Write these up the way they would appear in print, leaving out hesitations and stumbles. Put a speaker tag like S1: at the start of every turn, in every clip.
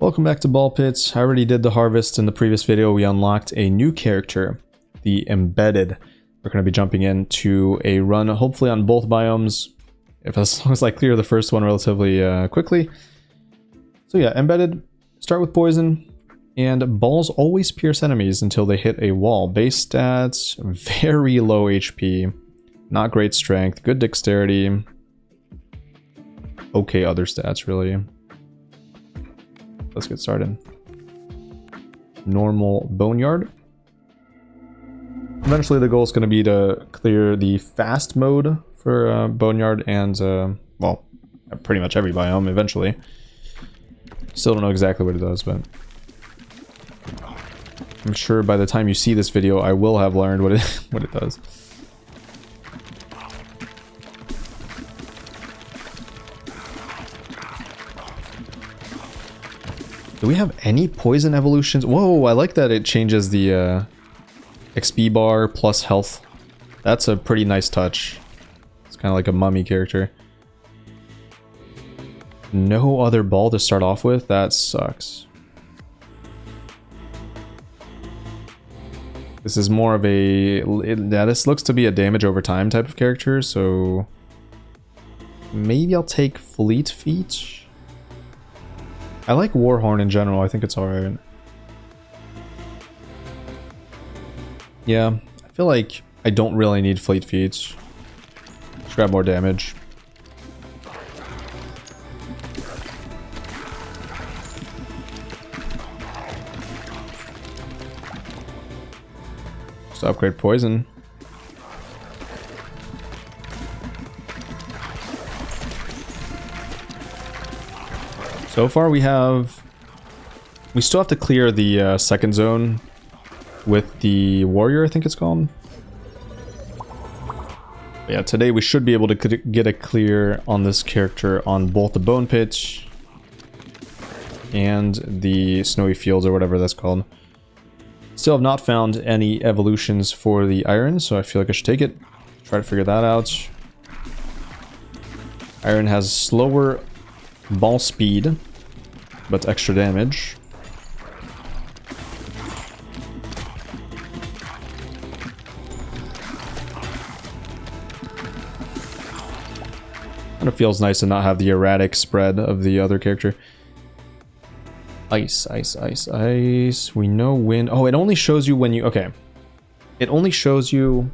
S1: Welcome back to Ball Pits. I already did the harvest in the previous video. We unlocked a new character, the Embedded. We're going to be jumping into a run, hopefully on both biomes, as long as I clear the first one relatively quickly. So yeah, Embedded, start with poison, and balls always pierce enemies until they hit a wall. Base stats, very low HP, not great strength, good dexterity, okay other stats really. Let's get started. Normal Boneyard. Eventually the goal is going to be to clear the fast mode for Boneyard and, well, pretty much every biome eventually. Still don't know exactly what it does, but I'm sure by the time you see this video I will have learned what it does. Do we have any poison evolutions? Whoa, I like that it changes the XP bar plus health. That's a pretty nice touch. It's kind of like a mummy character. No other ball to start off with? That sucks. This is more of a... yeah, this looks to be a damage over time type of character, so... maybe I'll take Fleet Feet? I like Warhorn in general, I think it's alright. Yeah, I feel like I don't really need Fleet Feet. Just grab more damage. Just upgrade poison. So far we still have to clear the second zone with the warrior, I think it's called. But yeah, today we should be able to get a clear on this character on both the bone pit and the snowy fields or whatever that's called. Still have not found any evolutions for the iron, so I feel like I should take it. Try to figure that out. Iron has slower ball speed, but extra damage. Kind of feels nice to not have the erratic spread of the other character. Ice, ice, ice, ice. We know wind. Oh, it only shows you when you... okay. It only shows you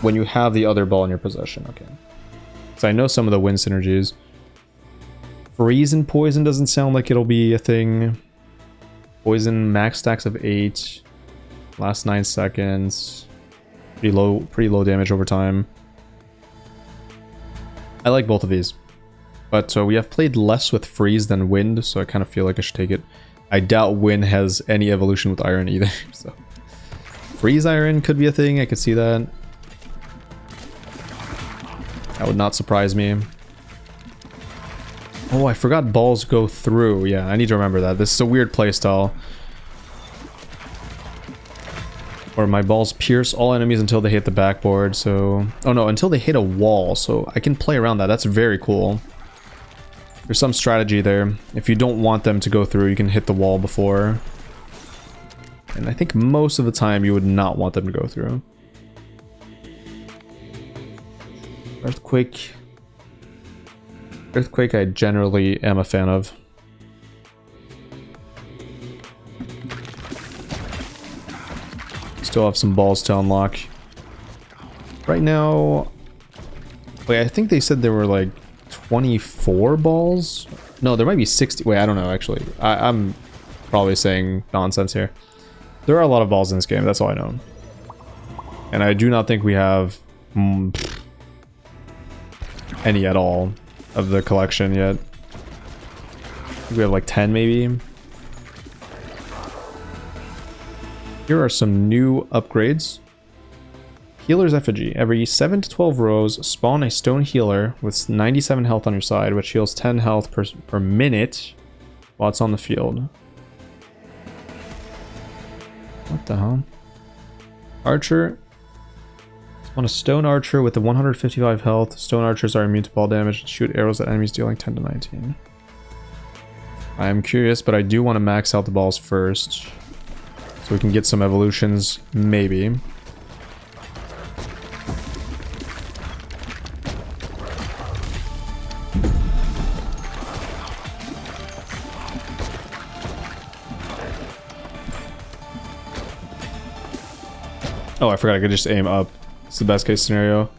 S1: when you have the other ball in your possession. Okay. So I know some of the wind synergies. Freeze and poison doesn't sound like it'll be a thing. Poison max stacks of 8. Last 9 seconds. Pretty low damage over time. I like both of these. But we have played less with freeze than wind, so I kind of feel like I should take it. I doubt wind has any evolution with iron either. So freeze iron could be a thing, I could see that. That would not surprise me. Oh, I forgot balls go through. Yeah, I need to remember that. This is a weird playstyle. Or my balls pierce all enemies until they hit the backboard, so... oh no, until they hit a wall, so I can play around that. That's very cool. There's some strategy there. If you don't want them to go through, you can hit the wall before. And I think most of the time you would not want them to go through. Earthquake. Earthquake I generally am a fan of. Still have some balls to unlock. Right now... wait, I think they said there were like 24 balls? No, there might be 60. Wait, I don't know actually. I'm probably saying nonsense here. There are a lot of balls in this game, that's all I know. And I do not think we have any at all of the collection yet. We have like 10 maybe. Here are some new upgrades. Healer's Effigy. Every 7 to 12 rows, spawn a stone healer with 97 health on your side, which heals 10 health per minute while it's on the field. What the hell? Archer. On a stone archer with the 155 health, stone archers are immune to ball damage and shoot arrows at enemies dealing 10 to 19. I'm curious, but I do want to max out the balls first. So we can get some evolutions, maybe. Oh, I forgot I could just aim up. It's the best case scenario.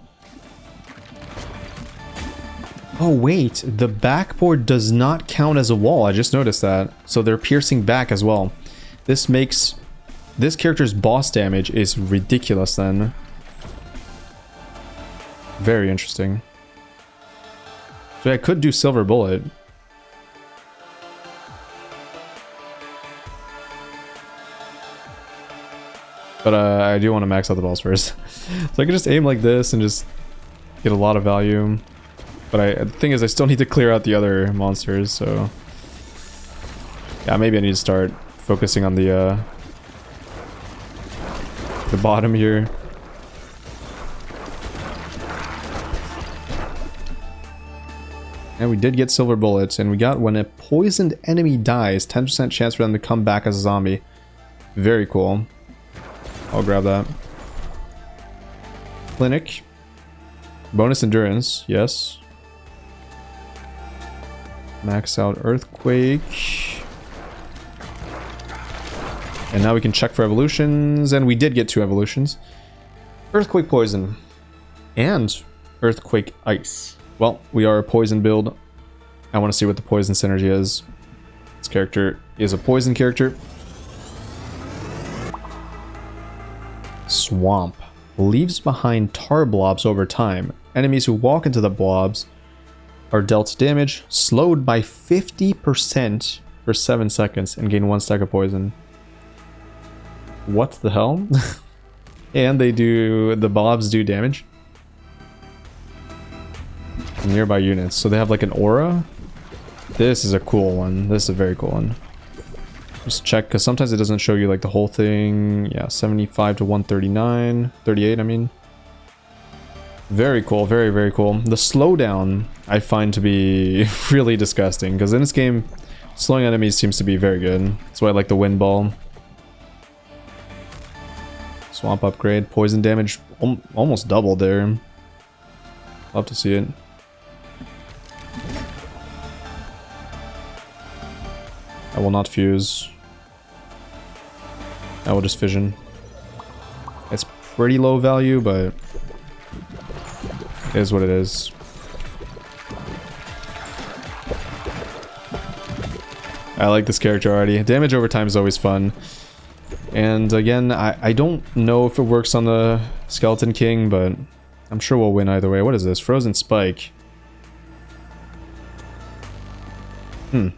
S1: Oh wait, the backboard does not count as a wall. I just noticed that. So they're piercing back as well. This makes this character's boss damage is ridiculous then. Very interesting. So I could do silver bullet. But I do want to max out the balls first. So I could just aim like this and just get a lot of value. But the thing is, I still need to clear out the other monsters, so... Yeah, maybe I need to start focusing on the bottom here. And we did get silver bullets, and we got when a poisoned enemy dies, 10% chance for them to come back as a zombie. Very cool. I'll grab that. Clinic. Bonus endurance, yes. Max out earthquake. And now we can check for evolutions, and we did get 2 evolutions. Earthquake poison. And earthquake ice. Well, we are a poison build. I want to see what the poison synergy is. This character is a poison character. Swamp. Leaves behind tar blobs over time. Enemies who walk into the blobs are dealt damage, slowed by 50% for 7 seconds, and gain 1 stack of poison. What the hell? And the blobs do damage. Nearby units. So they have like an aura. This is a cool one. This is a very cool one. Just check, because sometimes it doesn't show you like the whole thing. Yeah, 75 to 139. 38, I mean. Very cool. Very, very cool. The slowdown I find to be really disgusting, because in this game, slowing enemies seems to be very good. That's why I like the wind ball. Swamp upgrade. Poison damage almost doubled there. Love to see it. I will not fuse. I will just fission. It's pretty low value, but it is what it is. I like this character already. Damage over time is always fun. And again, I don't know if it works on the Skeleton King, but I'm sure we'll win either way. What is this? Frozen Spike. Not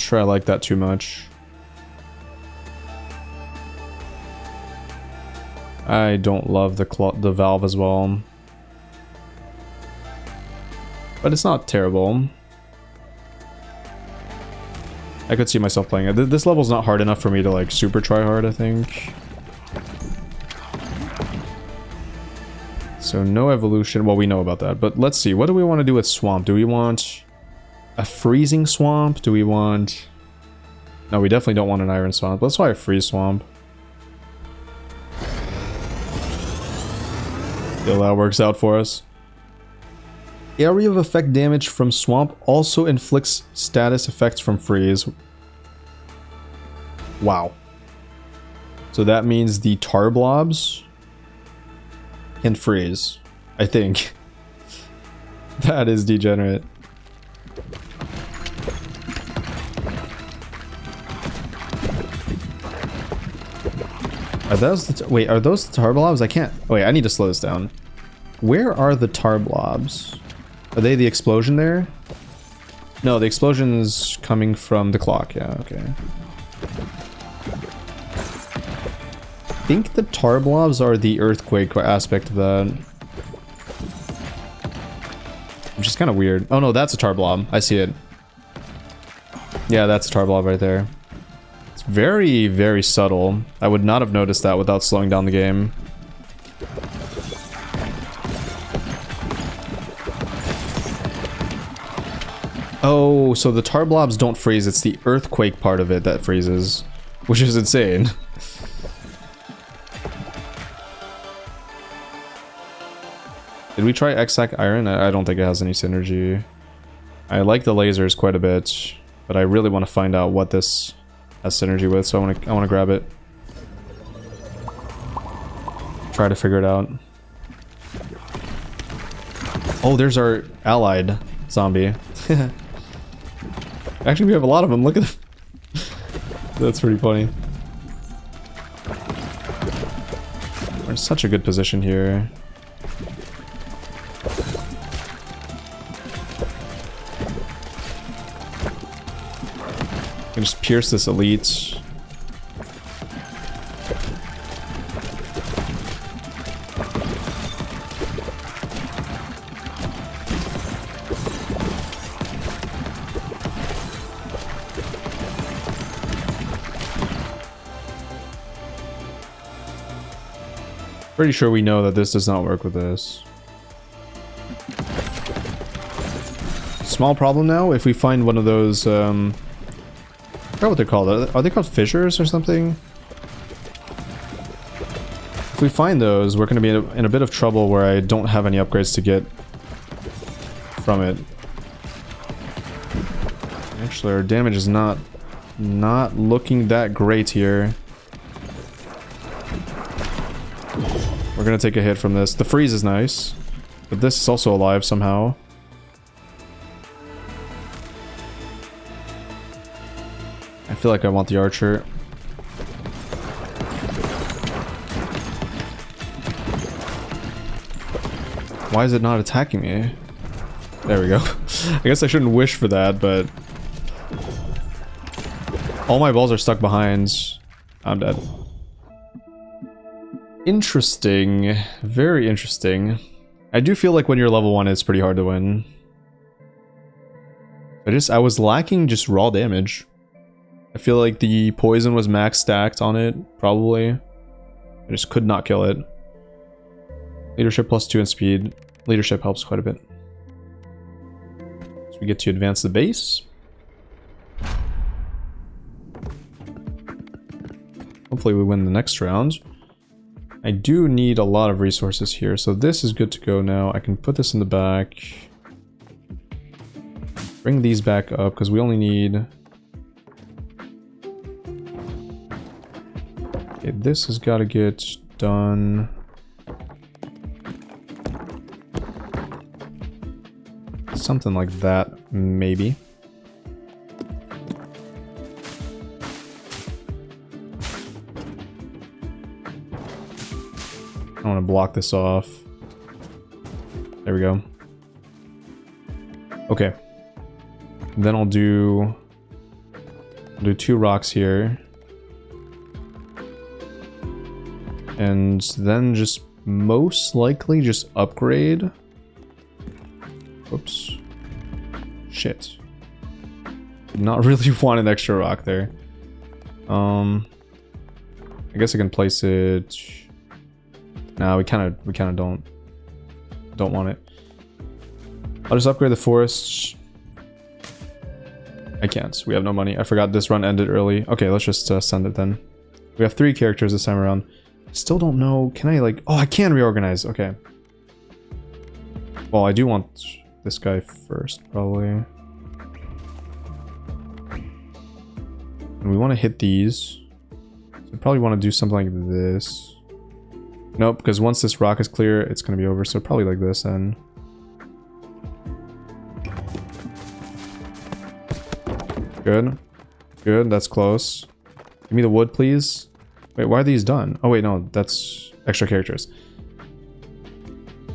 S1: sure I like that too much. I don't love the valve as well. But it's not terrible. I could see myself playing it. This level's not hard enough for me to like super try hard, I think. So no evolution. Well, we know about that. But let's see. What do we want to do with Swamp? Do we want a freezing swamp? Do we want... No, we definitely don't want an iron swamp. Let's try a freeze swamp. Still, that works out for us. Area of effect damage from swamp also inflicts status effects from freeze. Wow. So that means the tar blobs can freeze, I think. That is degenerate. Are those the wait, are those the tar blobs? I can't... Wait, I need to slow this down. Where are the tar blobs? Are they the explosion there? No, the explosion's coming from the clock. Yeah, okay. I think the tar blobs are the earthquake aspect of that. Which is kind of weird. Oh no, that's a tar blob. I see it. Yeah, that's a tar blob right there. It's very, very subtle. I would not have noticed that without slowing down the game. Oh, so the tar blobs don't freeze. It's the earthquake part of it that freezes, which is insane. Did we try Exact Iron? I don't think it has any synergy. I like the lasers quite a bit, but I really want to find out what this has synergy with, so I want to grab it. Try to figure it out. Oh, there's our allied zombie. Actually, we have a lot of them. Look at them. That's pretty funny. We're in such a good position here. Can just pierce this elite. Pretty sure we know that this does not work with this. Small problem now, if we find one of those, I forgot what they're called. Are they called fissures or something? If we find those, we're going to be in a bit of trouble where I don't have any upgrades to get from it. Actually, our damage is not looking that great here. We're going to take a hit from this. The freeze is nice, but this is also alive somehow. I feel like I want the archer. Why is it not attacking me? There we go. I guess I shouldn't wish for that, but... all my balls are stuck behind. I'm dead. Interesting. Very interesting. I do feel like when you're level 1, it's pretty hard to win. I was lacking just raw damage. I feel like the poison was max stacked on it, probably. I just could not kill it. Leadership +2 in speed. Leadership helps quite a bit. So we get to advance the base. Hopefully we win the next round. I do need a lot of resources here, so this is good to go now. I can put this in the back. Bring these back up, because we only need... okay, this has got to get done. Something like that, maybe. I want to block this off. There we go. Okay. Then I'll do 2 rocks here. And then just most likely just upgrade. Oops. Shit. Did not really want an extra rock there. I guess I can place it. No, we kind of don't want it. I'll just upgrade the forests. I can't. We have no money. I forgot this run ended early. Okay, let's just send it then. We have 3 characters this time around. Still don't know. Can I like... oh, I can reorganize. Okay. Well, I do want this guy first, probably. And we want to hit these. So we probably want to do something like this. Nope, because once this rock is clear, it's going to be over. So probably like this then. Good. Good, that's close. Give me the wood, please. Wait, why are these done? Oh wait, no, that's extra characters.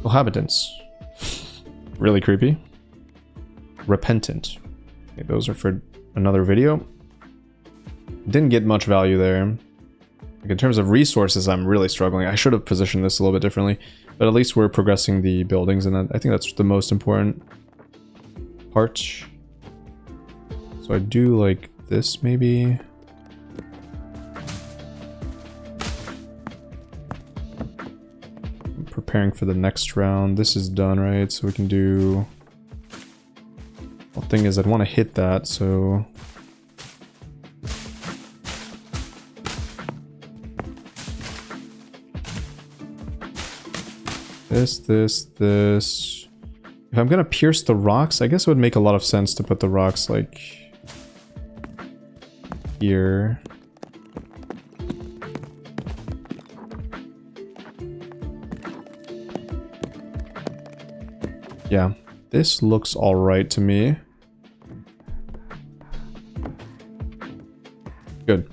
S1: Inhabitants. Really creepy. Repentant. Okay, those are for another video. Didn't get much value there. Like in terms of resources, I'm really struggling. I should have positioned this a little bit differently, but at least we're progressing the buildings, and I think that's the most important part. So I do like this, maybe. I'm preparing for the next round. This is done, right? So we can do... well, thing is I'd want to hit that, so... This. If I'm gonna pierce the rocks, I guess it would make a lot of sense to put the rocks, like... here. Yeah, this looks alright to me. Good.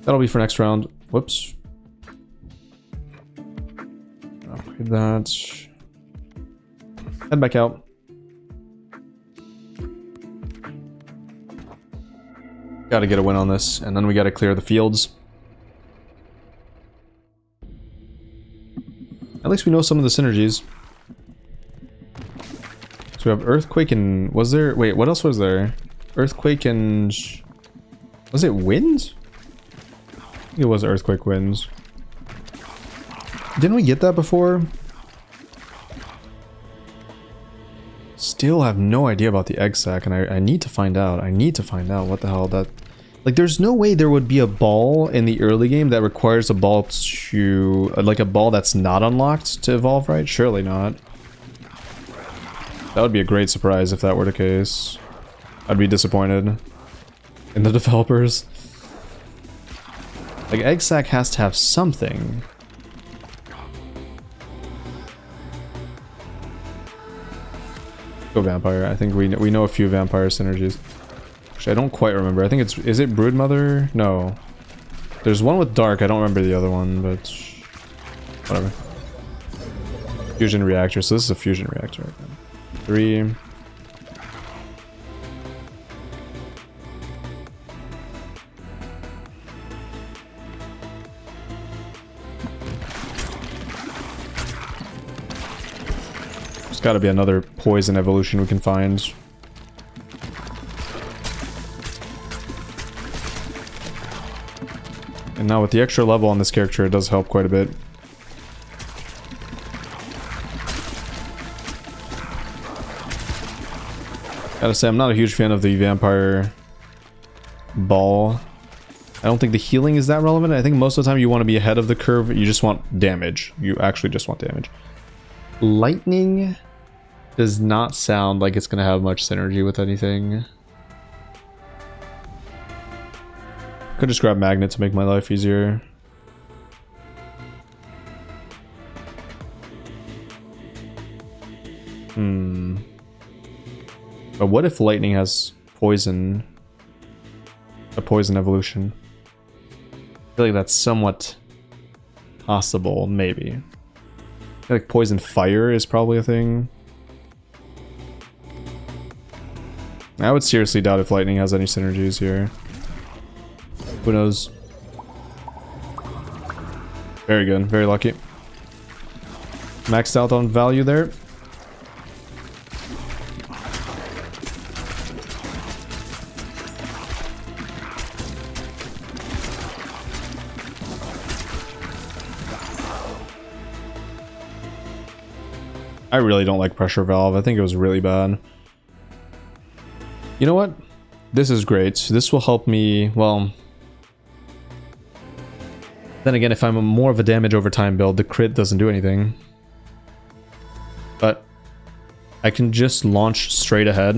S1: That'll be for next round. Whoops. Upgrade that. Head back out. Gotta get a win on this, and then we gotta clear the fields. At least we know some of the synergies. So we have Earthquake and... was there... wait, what else was there? Earthquake and... was it Wind? I think it was Earthquake Winds. Didn't we get that before? Still have no idea about the egg sac, and I need to find out. I need to find out what the hell that... like, there's no way there would be a ball in the early game that requires a ball to... like, a ball that's not unlocked to evolve, right? Surely not. That would be a great surprise if that were the case. I'd be disappointed in the developers. Like, egg sac has to have something. Go vampire. I think we know a few vampire synergies. Actually, I don't quite remember. I think it's... is it Broodmother? No. There's one with Dark. I don't remember the other one, but... whatever. Fusion reactor. So this is a fusion reactor. Right now. 3. There's got to be another poison evolution we can find. And now with the extra level on this character, it does help quite a bit. Gotta say, I'm not a huge fan of the vampire ball. I don't think the healing is that relevant. I think most of the time you want to be ahead of the curve. You just want damage. You actually just want damage. Lightning does not sound like it's going to have much synergy with anything. Could just grab Magnet to make my life easier. But what if lightning has poison? A poison evolution? I feel like that's somewhat possible, maybe. I feel like poison fire is probably a thing. I would seriously doubt if lightning has any synergies here. Who knows? Very good, very lucky. Maxed out on value there. I really don't like Pressure Valve. I think it was really bad. You know what? This is great. This will help me, well... then again, if I'm more of a damage over time build, the crit doesn't do anything. But I can just launch straight ahead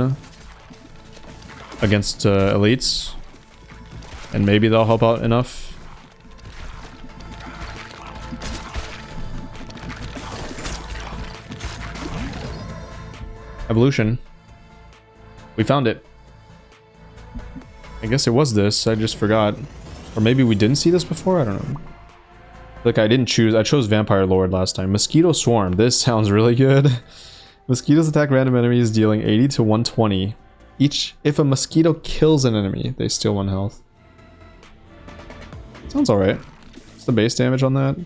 S1: against elites. And maybe they'll help out enough. Evolution. We found it. I guess it was this. I just forgot. Or maybe we didn't see this before? I don't know. Like, I didn't choose. I chose Vampire Lord last time. Mosquito Swarm. This sounds really good. Mosquitoes attack random enemies, dealing 80 to 120. Each. If a mosquito kills an enemy, they steal 1 health. Sounds alright. What's the base damage on that?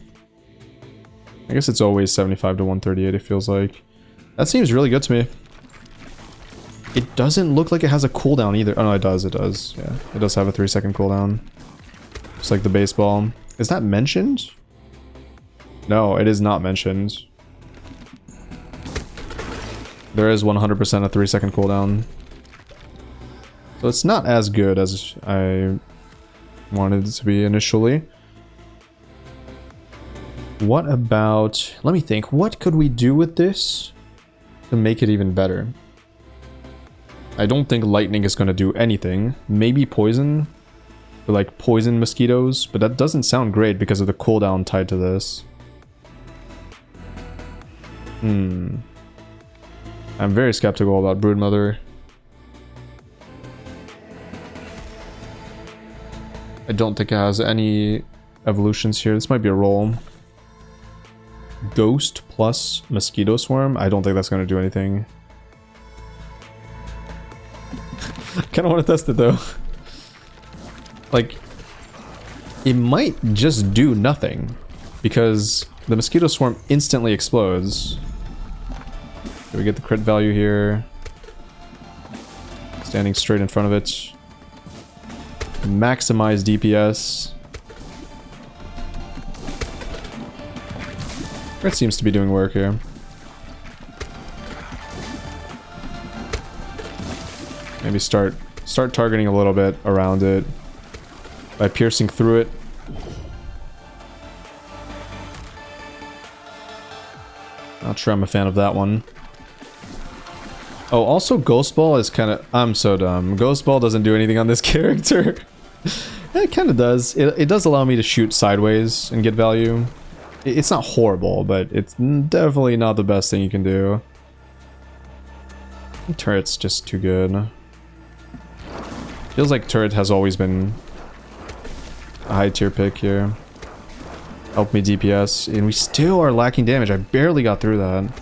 S1: I guess it's always 75 to 138, it feels like. That seems really good to me. It doesn't look like it has a cooldown either. Oh no, it does, yeah. It does have a 3-second cooldown. Just like the baseball. Is that mentioned? No, it is not mentioned. There is 100% a 3-second cooldown. So it's not as good as I wanted it to be initially. What about... Let me think. What could we do with this to make it even better? I don't think lightning is going to do anything. Maybe poison? For like poison mosquitoes? But that doesn't sound great because of the cooldown tied to this. I'm very skeptical about Broodmother. I don't think it has any evolutions here. This might be a roll. Ghost plus Mosquito Swarm? I don't think that's going to do anything. I kind of want to test it though. Like, it might just do nothing. Because the Mosquito Swarm instantly explodes. Do we get the crit value here? Standing straight in front of it. Maximize DPS. Crit seems to be doing work here. Maybe start targeting a little bit around it by piercing through it. Not sure I'm a fan of that one. Oh, also Ghost Ball is kind of... I'm so dumb. Ghost Ball doesn't do anything on this character. It kind of does. It does allow me to shoot sideways and get value. It's not horrible, but it's definitely not the best thing you can do. Turret's just too good. Feels like Turret has always been a high tier pick here. Help me DPS, and we still are lacking damage. I barely got through that.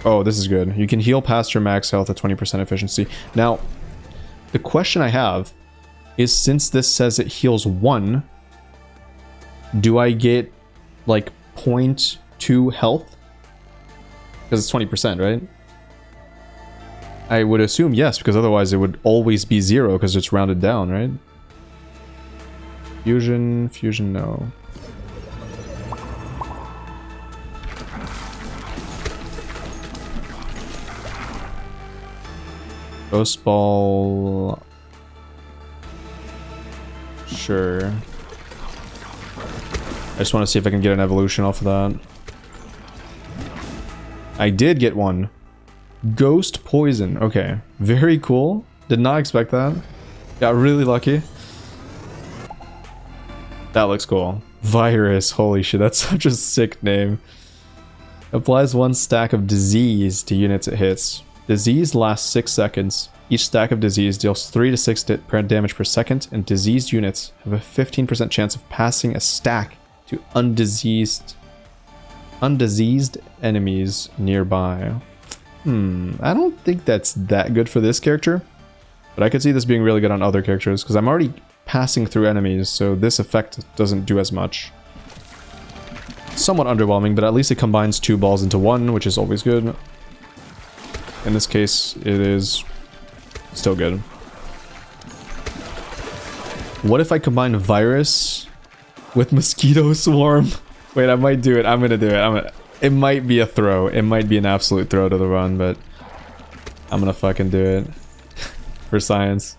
S1: Oh, this is good. You can heal past your max health at 20% efficiency. Now, the question I have is, since this says it heals 1, do I get like 0.2 health? Because it's 20%, right? I would assume yes, because otherwise it would always be 0 because it's rounded down, right? Fusion, no. Ghost Ball... Sure. I just want to see if I can get an evolution off of that. I did get one. Ghost Poison. Okay. Very cool. Did not expect that. Got really lucky. That looks cool. Virus. Holy shit, that's such a sick name. Applies 1 stack of disease to units it hits. Disease lasts 6 seconds. Each stack of disease deals 3 to 6 damage per second, and diseased units have a 15% chance of passing a stack to undiseased enemies nearby. I don't think that's that good for this character, but I could see this being really good on other characters, because I'm already passing through enemies, so this effect doesn't do as much. Somewhat underwhelming, but at least it combines 2 balls into 1, which is always good. In this case, it is still good. What if I combine Virus with Mosquito Swarm? Wait, I might do it. I'm gonna do it. It might be a throw. It might be an absolute throw to the run, but I'm gonna fucking do it. For science.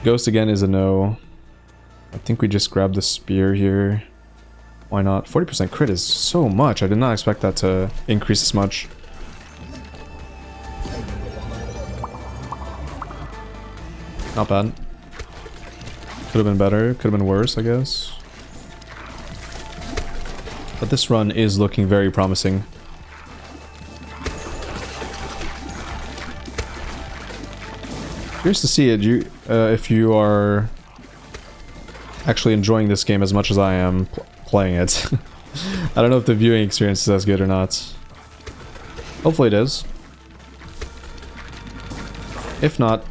S1: Ghost again is a no. I think we just grab the spear here. Why not? 40% crit is so much. I did not expect that to increase as much. Not bad. Could have been better. Could have been worse, I guess. But this run is looking very promising. Curious to see it. If you are actually enjoying this game as much as I am playing it. I don't know if the viewing experience is as good or not. Hopefully it is. If not,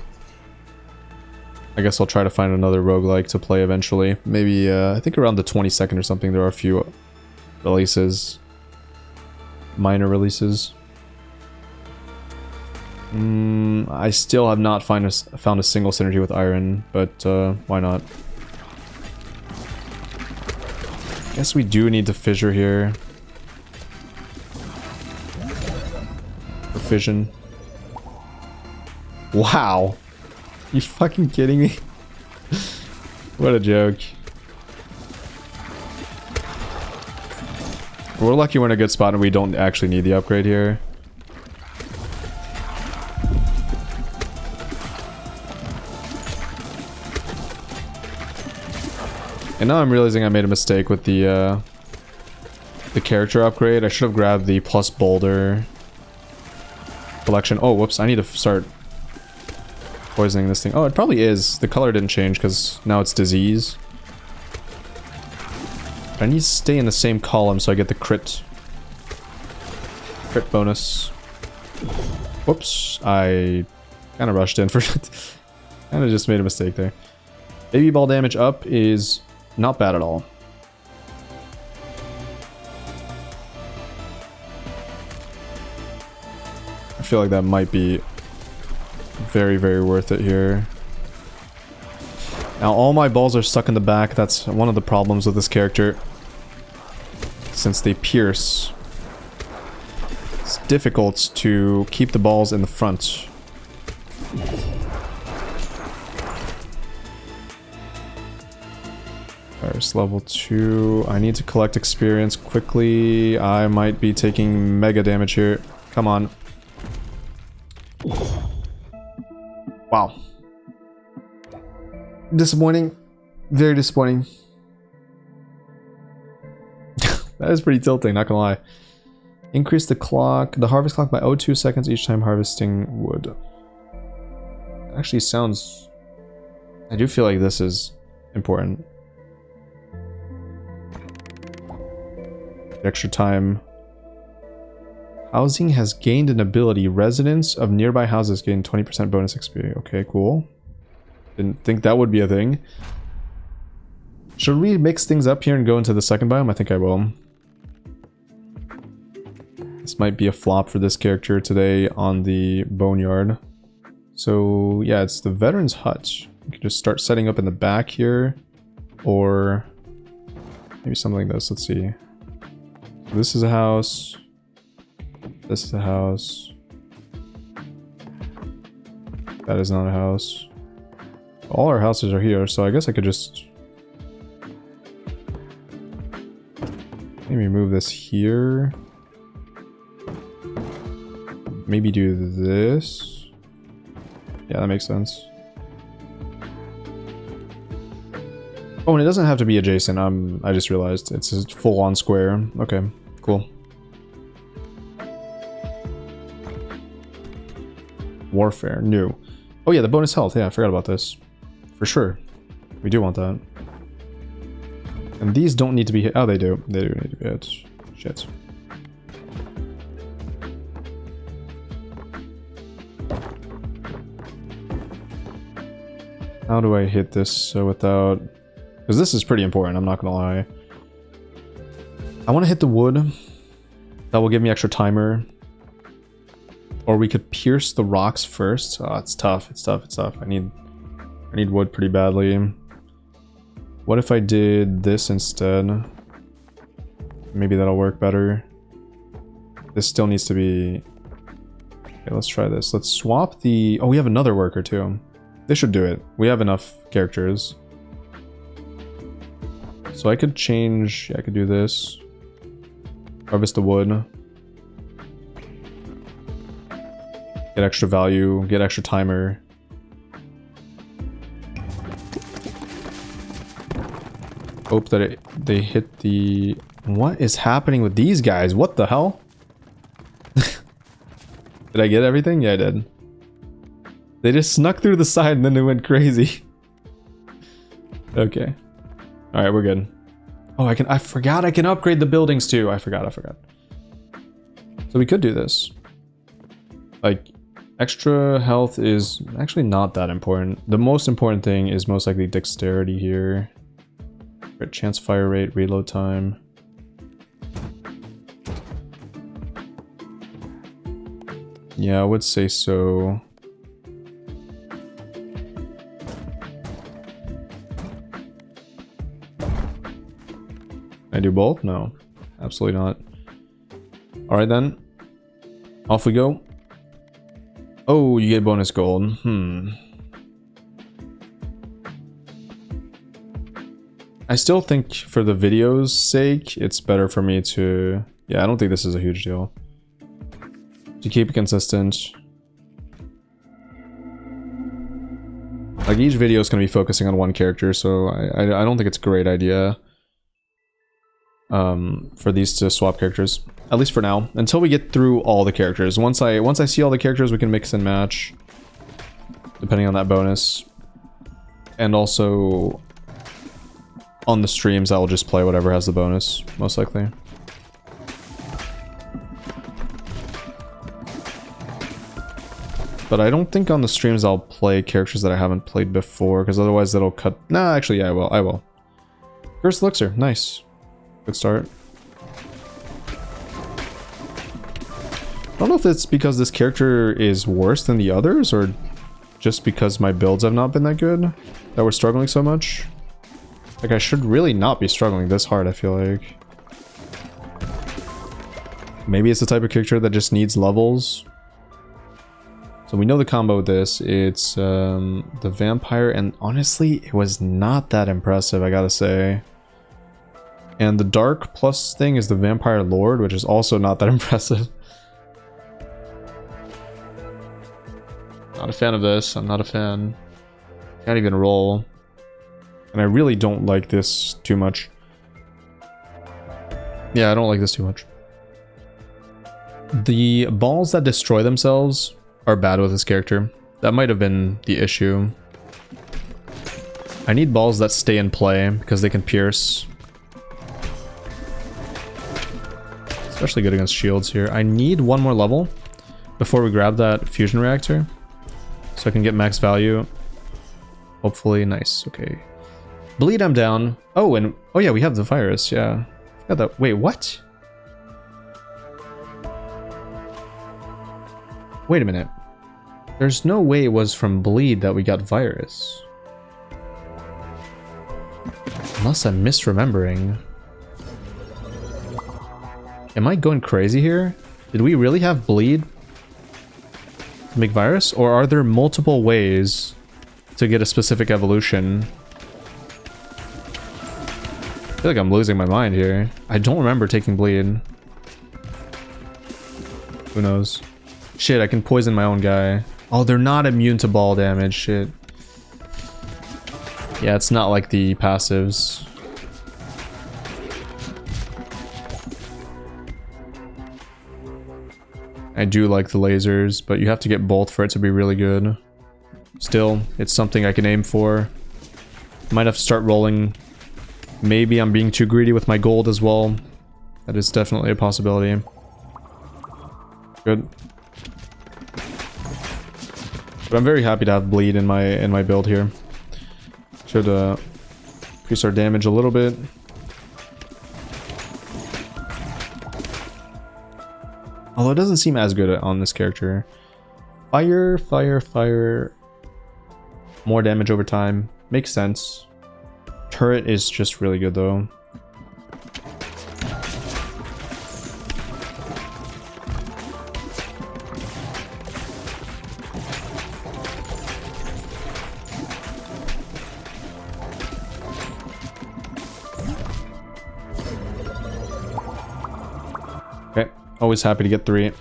S1: I guess I'll try to find another roguelike to play eventually. Maybe, I think around the 22nd or something, there are a few releases. Minor releases. I still have not found a single synergy with Iron, but why not? Guess we do need to fissure here. For fission. Wow. You fucking kidding me? What a joke. We're lucky we're in a good spot and we don't actually need the upgrade here. And now I'm realizing I made a mistake with the character upgrade. I should have grabbed the plus boulder collection. Oh, whoops. I need to start poisoning this thing. Oh, it probably is. The color didn't change because now it's disease. I need to stay in the same column so I get the crit bonus. Whoops. I kind of rushed in for it. Kind of just made a mistake there. Baby ball damage up is not bad at all. I feel like that might be very, very worth it here. Now all my balls are stuck in the back. That's one of the problems with this character. Since they pierce, it's difficult to keep the balls in the front. There's level 2. I need to collect experience quickly. I might be taking mega damage here. Come on. Wow. Disappointing. Very disappointing. That is pretty tilting, not gonna lie. Increase the harvest clock by 0.2 seconds each time harvesting wood. Actually sounds... I do feel like this is important. Extra time. Housing has gained an ability. Residents of nearby houses gain 20% bonus XP. Okay, cool. Didn't think that would be a thing. Should we mix things up here and go into the second biome? I think I will. This might be a flop for this character today on the boneyard. So yeah, it's the veteran's hut. You can just start setting up in the back here. Or maybe something like this. Let's see. This is a house. This is a house. That is not a house. All our houses are here, so I guess I could just... maybe move this here. Maybe do this. Yeah, that makes sense. Oh, and it doesn't have to be adjacent. I just realized it's a full-on square. Okay, cool. Warfare, new. Oh yeah, the bonus health. Yeah, I forgot about this. For sure. We do want that. And these don't need to be hit. Oh, they do. They do need to be hit. Shit. How do I hit this without... because this is pretty important, I'm not gonna lie. I want to hit the wood. That will give me extra timer. Or we could pierce the rocks first. Oh, it's tough, it's tough, it's tough. I need wood pretty badly. What if I did this instead? Maybe that'll work better. This still needs to be... okay, let's try this. Let's swap the... oh, we have another worker too. This should do it. We have enough characters. So I could change... yeah, I could do this. Harvest the wood. Get extra value. Get extra timer. Hope that they hit the... what is happening with these guys? What the hell? Did I get everything? Yeah, I did. They just snuck through the side and then they went crazy. Okay. Alright, we're good. Oh, I forgot I can upgrade the buildings too. I forgot. So we could do this. Like, extra health is actually not that important. The most important thing is most likely dexterity here. Crit chance, fire rate, reload time. Yeah, I would say so. I do both? No, absolutely not. All right then, off we go. Oh, you get bonus gold. I still think for the video's sake, it's better for me to... Yeah, I don't think this is a huge deal. To keep it consistent. Like, each video is going to be focusing on one character, so I don't think it's a great idea for these to swap characters. At least for now. Until we get through all the characters. Once I see all the characters, we can mix and match. Depending on that bonus. And also... on the streams, I'll just play whatever has the bonus, most likely. But I don't think on the streams I'll play characters that I haven't played before, because otherwise that'll cut... Nah, actually, yeah, I will. First Elixir, nice. Good start. I don't know if it's because this character is worse than the others, or just because my builds have not been that good, that we're struggling so much. Like, I should really not be struggling this hard, I feel like. Maybe it's the type of character that just needs levels. So we know the combo with this. It's the vampire, and honestly, it was not that impressive, I gotta say. And the dark plus thing is the vampire lord, which is also not that impressive. Not a fan of this. I'm not a fan. Can't even roll. And I really don't like this too much. Yeah, I don't like this too much. The balls that destroy themselves are bad with this character. That might have been the issue. I need balls that stay in play because they can pierce. Especially good against shields here. I need one more level before we grab that fusion reactor. So I can get max value. Hopefully, nice, okay. Bleed, I'm down. Oh, and oh yeah, we have the virus, yeah. Got that. Wait, what? Wait a minute. There's no way it was from bleed that we got virus. Unless I'm misremembering. Am I going crazy here? Did we really have bleed to make virus? Or are there multiple ways to get a specific evolution? I feel like I'm losing my mind here. I don't remember taking bleed. Who knows? Shit, I can poison my own guy. Oh, they're not immune to ball damage. Shit. Yeah, it's not like the passives. I do like the lasers, but you have to get both for it to be really good. Still, it's something I can aim for. Might have to start rolling. Maybe I'm being too greedy with my gold as well. That is definitely a possibility. Good. But I'm very happy to have bleed in my build here. Should increase our damage a little bit. Although it doesn't seem as good on this character. Fire, fire, fire. More damage over time. Makes sense. Turret is just really good though. Okay, always happy to get 3.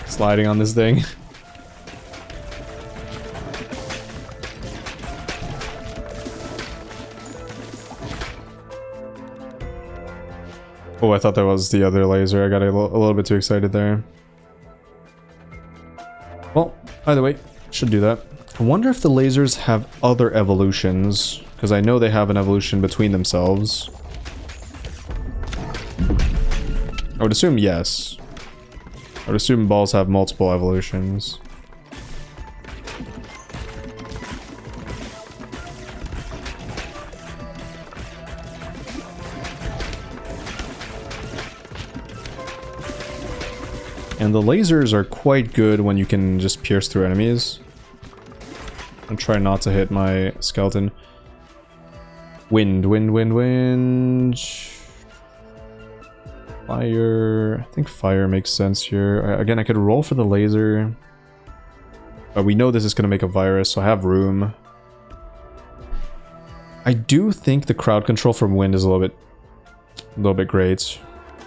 S1: Sliding on this thing. Oh, I thought that was the other laser. I got a little bit too excited there. Well, either way, should do that. I wonder if the lasers have other evolutions, because I know they have an evolution between themselves. I would assume yes. I would assume balls have multiple evolutions. And the lasers are quite good when you can just pierce through enemies. And try not to hit my skeleton. Wind, wind, wind, wind. Fire. I think fire makes sense here. Again, I could roll for the laser. But we know this is going to make a virus, so I have room. I do think the crowd control from wind is a little bit great.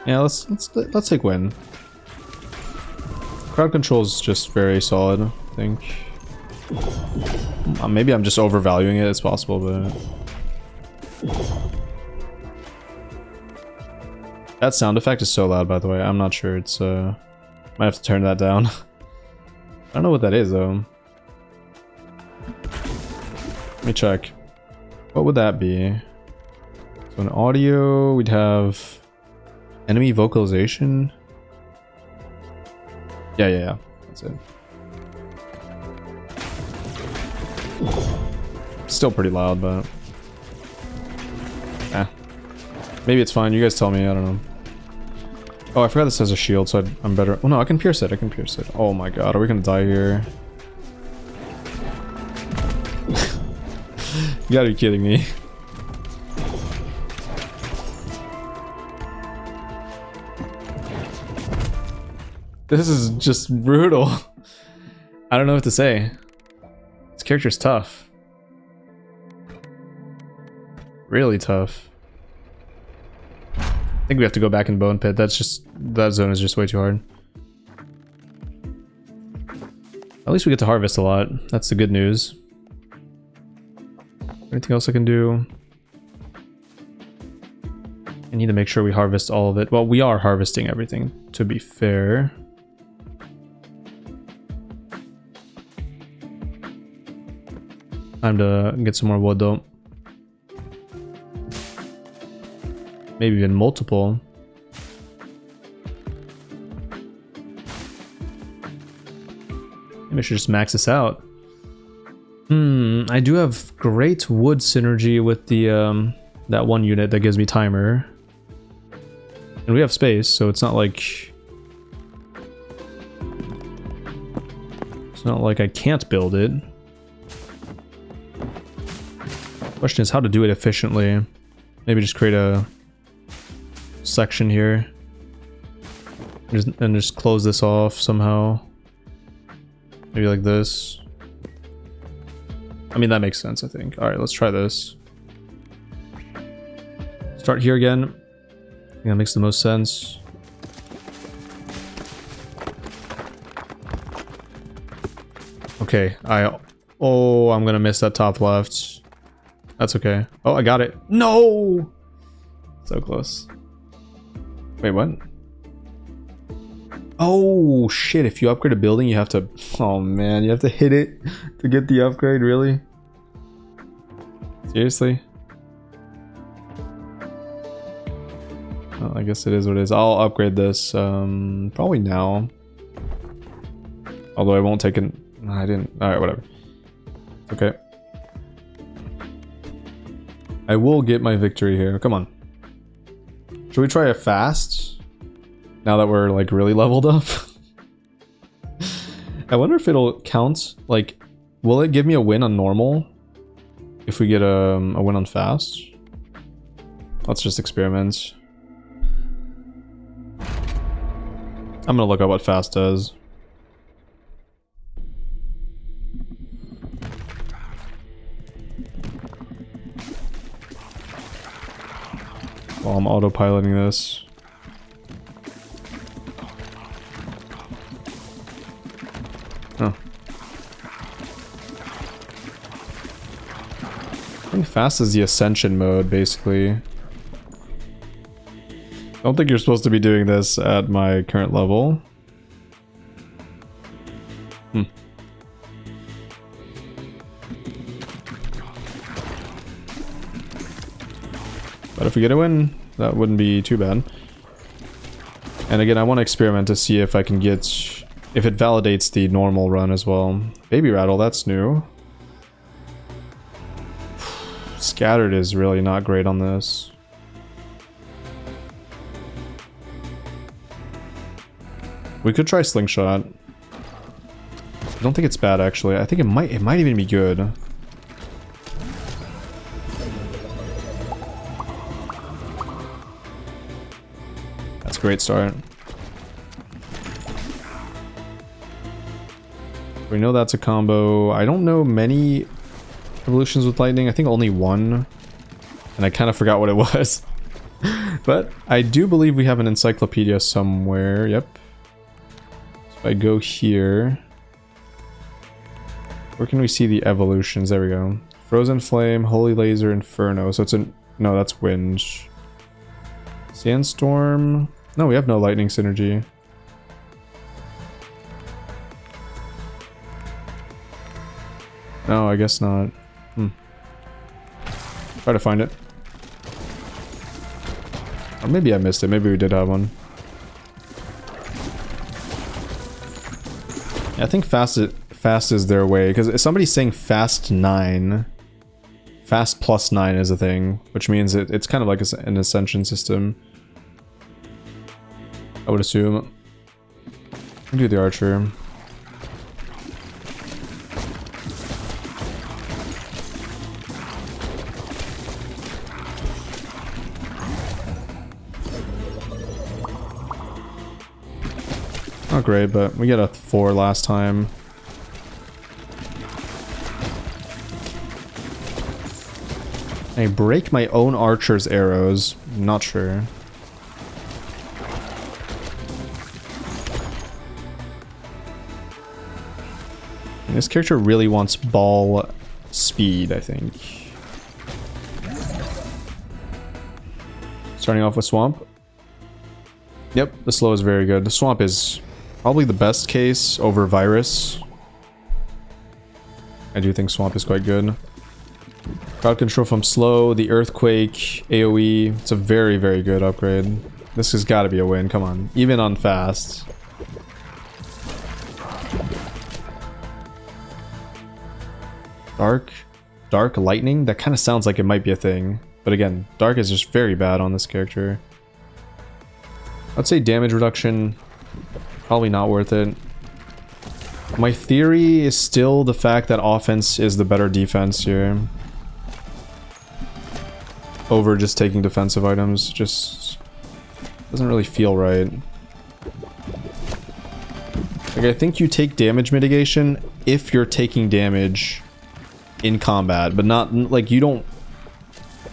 S1: Yeah, let's take wind. Crowd control is just very solid, I think. Maybe I'm just overvaluing it, it's possible, but... That sound effect is so loud, by the way. I'm not sure. It's might have to turn that down. I don't know what that is, though. Let me check. What would that be? So in audio, we'd have enemy vocalization. Yeah. That's it. Still pretty loud, but... Maybe it's fine. You guys tell me. I don't know. Oh, I forgot this has a shield, so I'm better... Oh, no, I can pierce it. Oh my god, are we gonna die here? You gotta be kidding me. This is just brutal. I don't know what to say. This character's tough. Really tough. I think we have to go back in Bone Pit. That zone is just way too hard. At least we get to harvest a lot. That's the good news. Anything else I can do? I need to make sure we harvest all of it. Well, we are harvesting everything, to be fair. Time to get some more wood, though. Maybe even multiple. Maybe I should just max this out. I do have great wood synergy with the that one unit that gives me timer. And we have space, so it's not like I can't build it. Question is how to do it efficiently. Maybe just create a section here and just close this off somehow. Maybe like this. I mean, that makes sense, I think. Alright, let's try this. Start here again. I think that makes the most sense. Okay, oh, I'm gonna miss that top left. That's okay. Oh, I got it. No! So close. Wait, what? Oh, shit. If you upgrade a building, you have to... Oh, man. You have to hit it to get the upgrade? Really? Seriously? Well, I guess it is what it is. I'll upgrade this probably now. Although I won't take it... No, I didn't. Alright, whatever. Okay. I will get my victory here. Come on. Should we try it fast? Now that we're like really leveled up? I wonder if it'll count. Like, will it give me a win on normal? If we get a win on fast? Let's just experiment. I'm gonna look up what fast does. While I'm autopiloting this. Oh. I think fast is the ascension mode, basically. I don't think you're supposed to be doing this at my current level. But if we get a win, that wouldn't be too bad. And again, I want to experiment to see if I can get... if it validates the normal run as well. Baby Rattle, that's new. Scattered is really not great on this. We could try Slingshot. I don't think it's bad, actually. I think it might even be good. It's a great start. We know that's a combo. I don't know many evolutions with lightning. I think only one. And I kind of forgot what it was. But I do believe we have an encyclopedia somewhere. Yep. So if I go here... Where can we see the evolutions? There we go. Frozen Flame, Holy Laser, Inferno. So it's a... No, that's Wind. Sandstorm... No, we have no lightning synergy. No, I guess not. Try to find it. Or maybe I missed it. Maybe we did have one. Yeah, I think fast is their way. Because somebody's saying fast 9. Fast plus 9 is a thing. Which means it's kind of like an ascension system. I would assume. I'll do the archer. Not great, but we get a 4 last time. I break my own archer's arrows. Not sure. And this character really wants ball speed, I think. Starting off with Swamp. Yep, the slow is very good. The Swamp is probably the best case over Virus. I do think Swamp is quite good. Crowd control from slow, the Earthquake, AoE. It's a very, very good upgrade. This has got to be a win, come on. Even on fast. Dark Lightning? That kind of sounds like it might be a thing. But again, Dark is just very bad on this character. I'd say damage reduction, probably not worth it. My theory is still the fact that offense is the better defense here. Over just taking defensive items, just doesn't really feel right. Like, I think you take damage mitigation if you're taking damage in combat, but not, like, you don't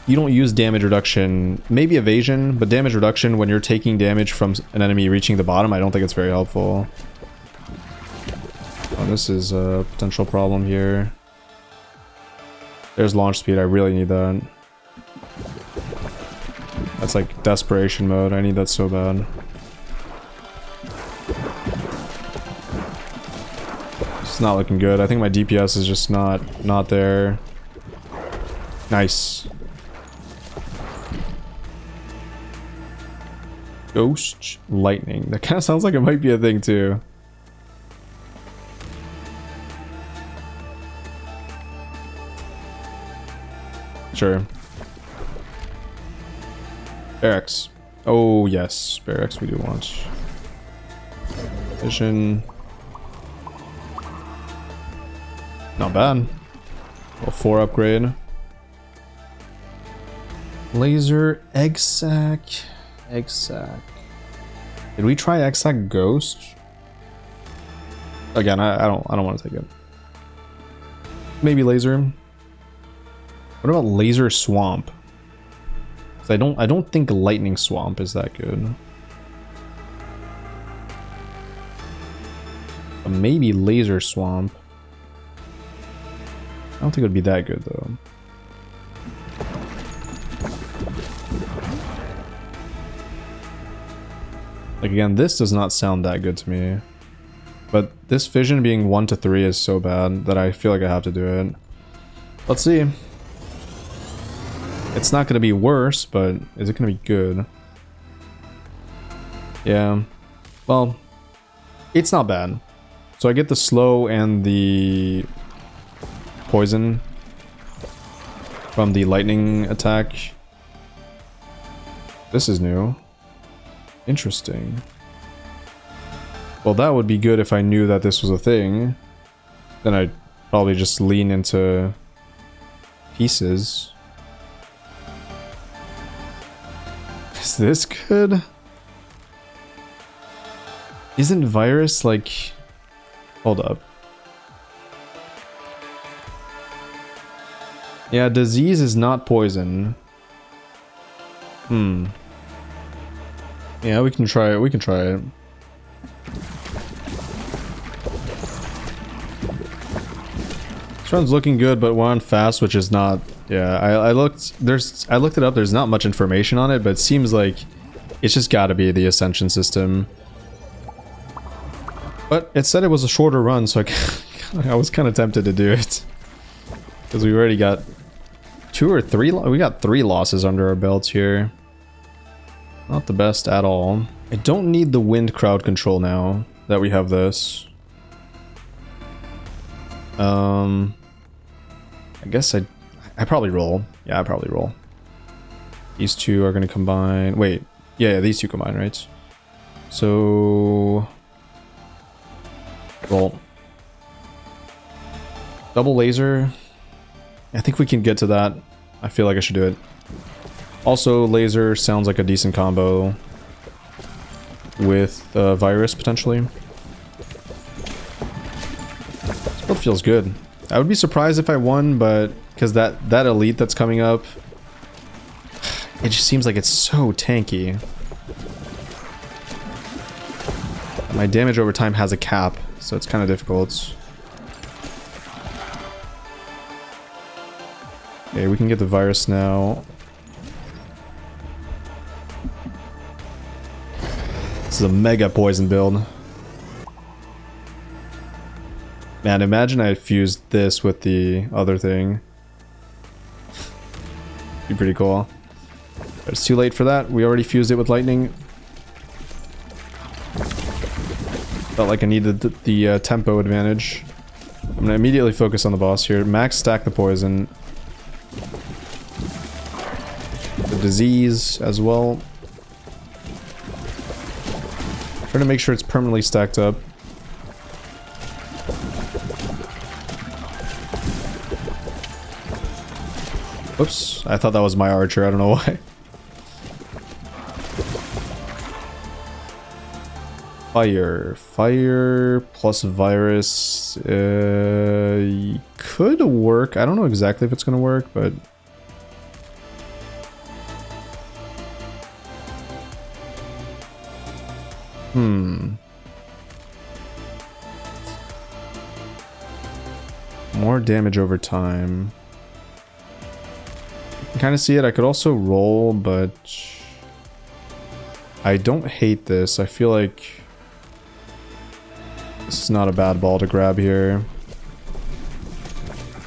S1: use damage reduction, maybe evasion, but damage reduction when you're taking damage from an enemy reaching the bottom, I don't think it's very helpful. Oh, this is a potential problem here. There's launch speed, I really need that. That's like desperation mode, I need that so bad. It's not looking good, I think my DPS is just not there. Nice. Ghost Lightning. That kind of sounds like it might be a thing too. Sure. Barracks. Oh yes, Barracks we do want. Vision. Not bad. Level 4 upgrade. Laser, egg sac. Egg sac. Did we try egg sac ghost? Again, I don't want to take it. Maybe laser. What about laser swamp? 'Cause I don't think lightning swamp is that good. But maybe laser swamp. I don't think it would be that good though. Like again, this does not sound that good to me. But this vision being 1 to 3 is so bad that I feel like I have to do it. Let's see. It's not going to be worse, but is it going to be good? Yeah. Well, it's not bad. So I get the slow and the poison from the lightning attack. This is new. Interesting. Well, that would be good if I knew that this was a thing. Then I'd probably just lean into pieces. Is this good? Isn't virus like... Hold up. Yeah, disease is not poison. Yeah, we can try it. We can try it. This run's looking good, but we're on fast, which is not... Yeah, I looked it up. There's not much information on it, but it seems like it's just got to be the Ascension system. But it said it was a shorter run, so I was kind of tempted to do it. Because we already got 2 or 3... We got 3 losses under our belts here. Not the best at all. I don't need the wind crowd control now that we have this. I guess I probably roll. Yeah, I probably roll. These two are going to combine. Wait. Yeah, these two combine, right? So... Roll. Double laser. I think we can get to that. I feel like I should do it. Also, laser sounds like a decent combo with virus, potentially. This build feels good. I would be surprised if I won, but... Because that elite that's coming up... It just seems like it's so tanky. My damage over time has a cap, so it's kind of difficult. Okay, we can get the virus now. This is a mega poison build. Man, imagine I fused this with the other thing. Be pretty cool. But it's too late for that. We already fused it with lightning. Felt like I needed the tempo advantage. I'm gonna immediately focus on the boss here. Max stack the poison. The disease as well. Trying to make sure it's permanently stacked up. Oops, I thought that was my archer, I don't know why. Fire plus virus could work. I don't know exactly if it's gonna work, but more damage over time. You can kind of see it. I could also roll, but I don't hate this. I feel like this is not a bad ball to grab here.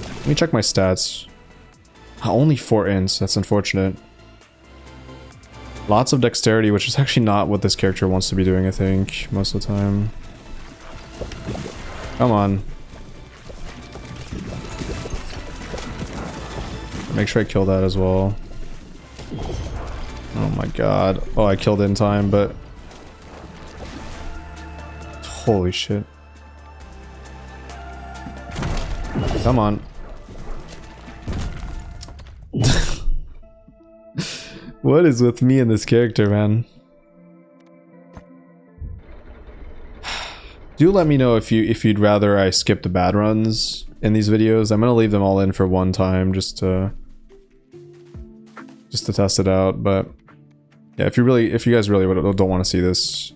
S1: Let me check my stats. Only 4 ints. That's unfortunate. Lots of dexterity, which is actually not what this character wants to be doing, I think, most of the time. Come on. Make sure I kill that as well. Oh my god. Oh, I killed it in time, but... Holy shit. Come on. What is with me and this character, man? Do let me know if you'd rather I skip the bad runs in these videos. I'm gonna leave them all in for one time just to test it out. But yeah, if you guys really don't want to see this,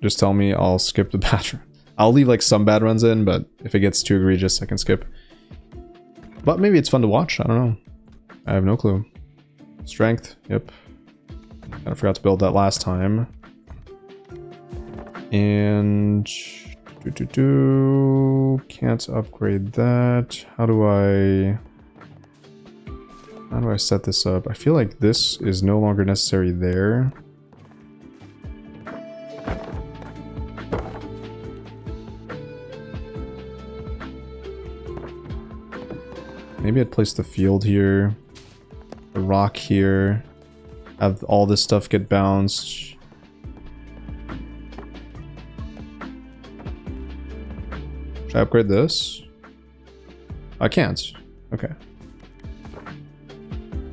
S1: just tell me. I'll skip the bad run. I'll leave like some bad runs in, but if it gets too egregious, I can skip. But maybe it's fun to watch. I don't know. I have no clue. Strength, yep. Kind of forgot to build that last time. And can't upgrade that. How do I set this up? I feel like this is no longer necessary there. Maybe I'd place the field here. The rock here. Have all this stuff get bounced. Should I upgrade this? I can't. Okay.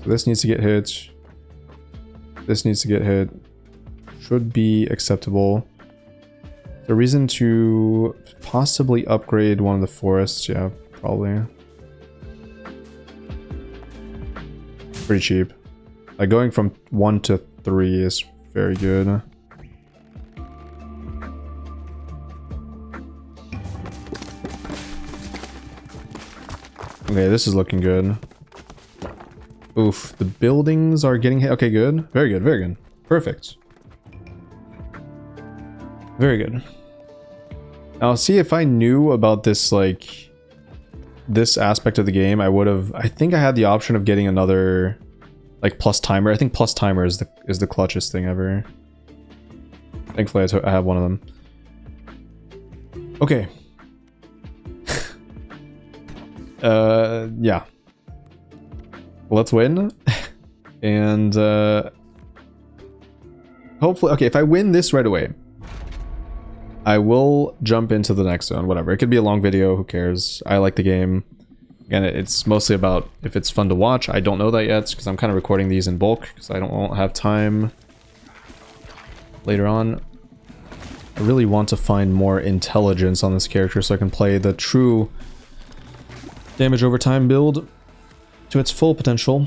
S1: So this needs to get hit. This needs to get hit. Should be acceptable. The reason to possibly upgrade one of the forests, yeah, probably. Pretty cheap. Like going from 1 to 3 is very good. Okay, this is looking good. Oof, the buildings are getting hit. Okay, good. Very good, very good. Perfect. Very good. Now, see, if I knew about this, like, this aspect of the game, I would have... I think I had the option of getting another, like, plus timer. I think plus timer is the clutchest thing ever. Thankfully, I have one of them. Okay. Yeah. Let's win. And, hopefully... Okay, if I win this right away, I will jump into the next zone, whatever. It could be a long video, who cares? I like the game. Again, it's mostly about if it's fun to watch. I don't know that yet, because I'm kind of recording these in bulk, because I won't have time later on. I really want to find more intelligence on this character so I can play the true damage over time build to its full potential.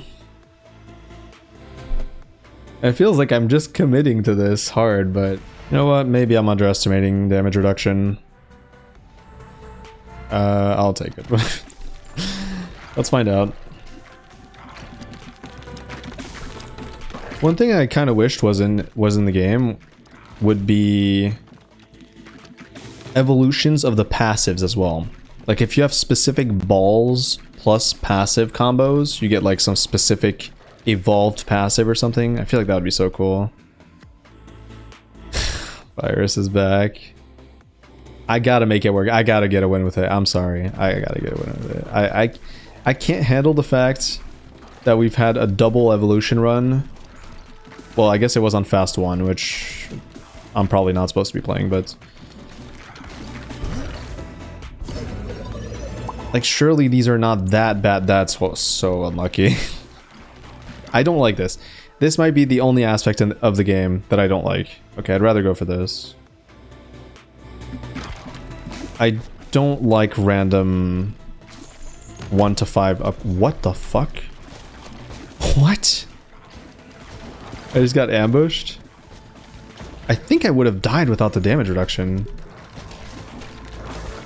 S1: It feels like I'm just committing to this hard, but you know what? Maybe I'm underestimating damage reduction. I'll take it. Let's find out. One thing I kind of wished was in the game would be evolutions of the passives as well. Like if you have specific balls plus passive combos, you get like some specific evolved passive or something. I feel like that would be so cool. Virus is back. I gotta make it work. I gotta get a win with it. I'm sorry. I gotta get a win with it. I can't handle the fact that we've had a double evolution run. Well, I guess it was on Fast 1, which I'm probably not supposed to be playing, but... like, surely these are not that bad. That's so unlucky. I don't like this. This might be the only aspect of the game that I don't like. Okay, I'd rather go for this. I don't like random 1 to 5 up. What the fuck? What? I just got ambushed? I think I would have died without the damage reduction.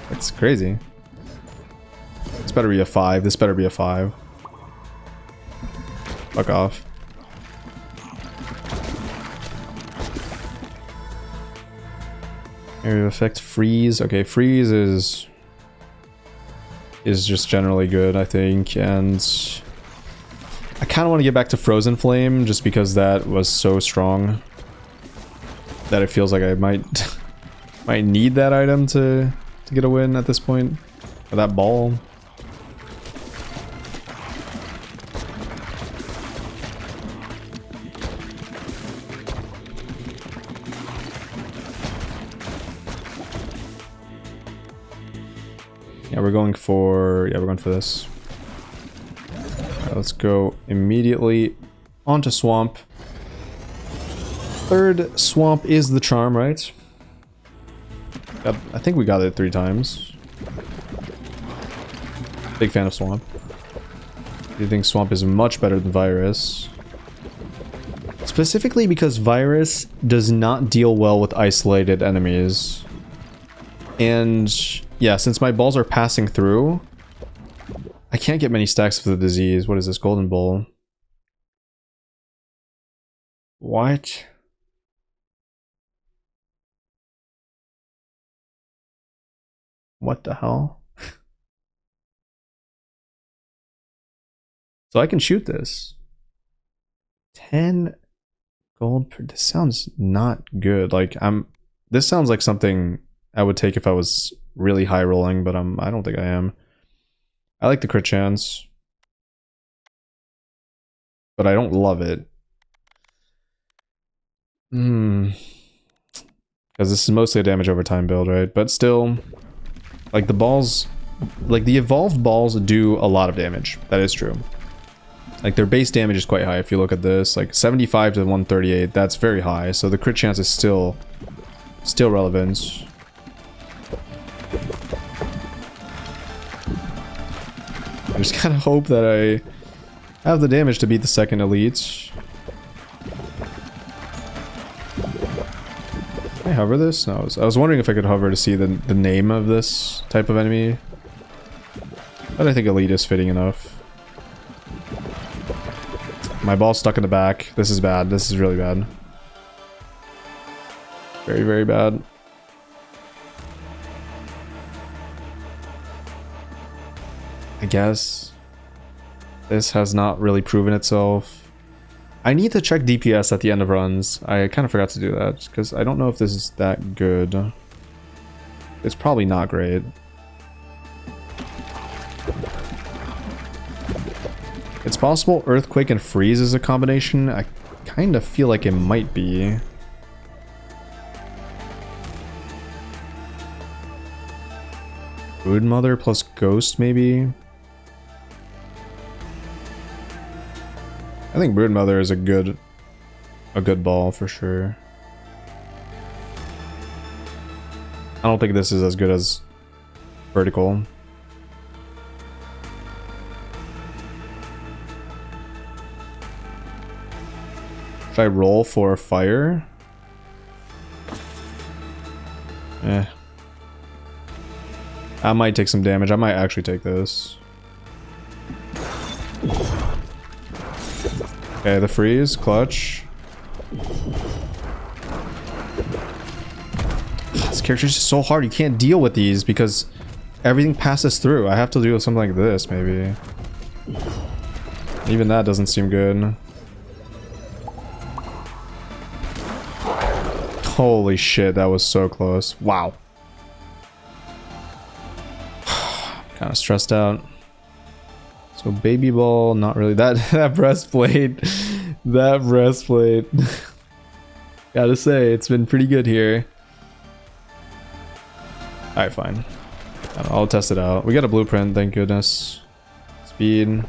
S1: That's crazy. This better be a 5. This better be a 5. Fuck off. Area of effect, freeze. Okay, freeze is just generally good, I think, and I kind of want to get back to Frozen Flame just because that was so strong that it feels like I might might need that item to get a win at this point, or that ball. Yeah, we're going for this. Right, let's go immediately onto Swamp. Third Swamp is the charm, right? I think we got it 3 times. Big fan of Swamp. I think Swamp is much better than Virus. Specifically because Virus does not deal well with isolated enemies. And yeah, since my balls are passing through, I can't get many stacks of the disease. What is this? Golden Bowl. What? What the hell? So I can shoot this. 10 gold per... This sounds not good. Like, this sounds like something I would take if I was really high rolling, but I don't think I am. I like the crit chance, but I don't love it. Because this is mostly a damage over time build, right? But still, like the balls, like the evolved balls do a lot of damage. That is true. Like their base damage is quite high. If you look at this, like 75 to 138, that's very high. So the crit chance is still relevant. just kind of hope that I have the damage to beat the second elite. Can I hover this? No, I was wondering if I could hover to see the name of this type of enemy. But I think elite is fitting enough. My ball's stuck in the back. This is bad. This is really bad. Very, very bad. I guess this has not really proven itself. I need to check DPS at the end of runs. I kind of forgot to do that because I don't know if this is that good. It's probably not great. It's possible Earthquake and Freeze is a combination. I kind of feel like it might be. Broodmother plus Ghost, maybe? I think Broodmother is a good ball for sure. I don't think this is as good as Vertical. Should I roll for fire? Eh. I might take some damage. I might actually take this. Okay, the freeze, clutch. This character's just so hard. You can't deal with these because everything passes through. I have to do something like this, maybe. Even that doesn't seem good. Holy shit, that was so close. Wow. Kind of stressed out. So baby ball, not really. That breastplate, that breastplate. Gotta say, it's been pretty good here. Alright, fine. I'll test it out. We got a blueprint, thank goodness. Speed.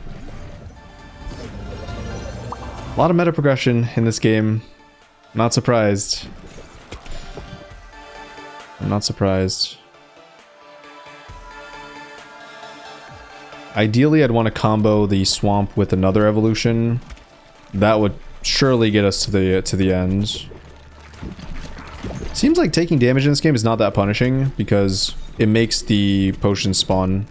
S1: A lot of meta progression in this game. Not surprised. I'm not surprised. Ideally, I'd want to combo the swamp with another evolution. That would surely get us to the end. Seems like taking damage in this game is not that punishing because it makes the potions spawn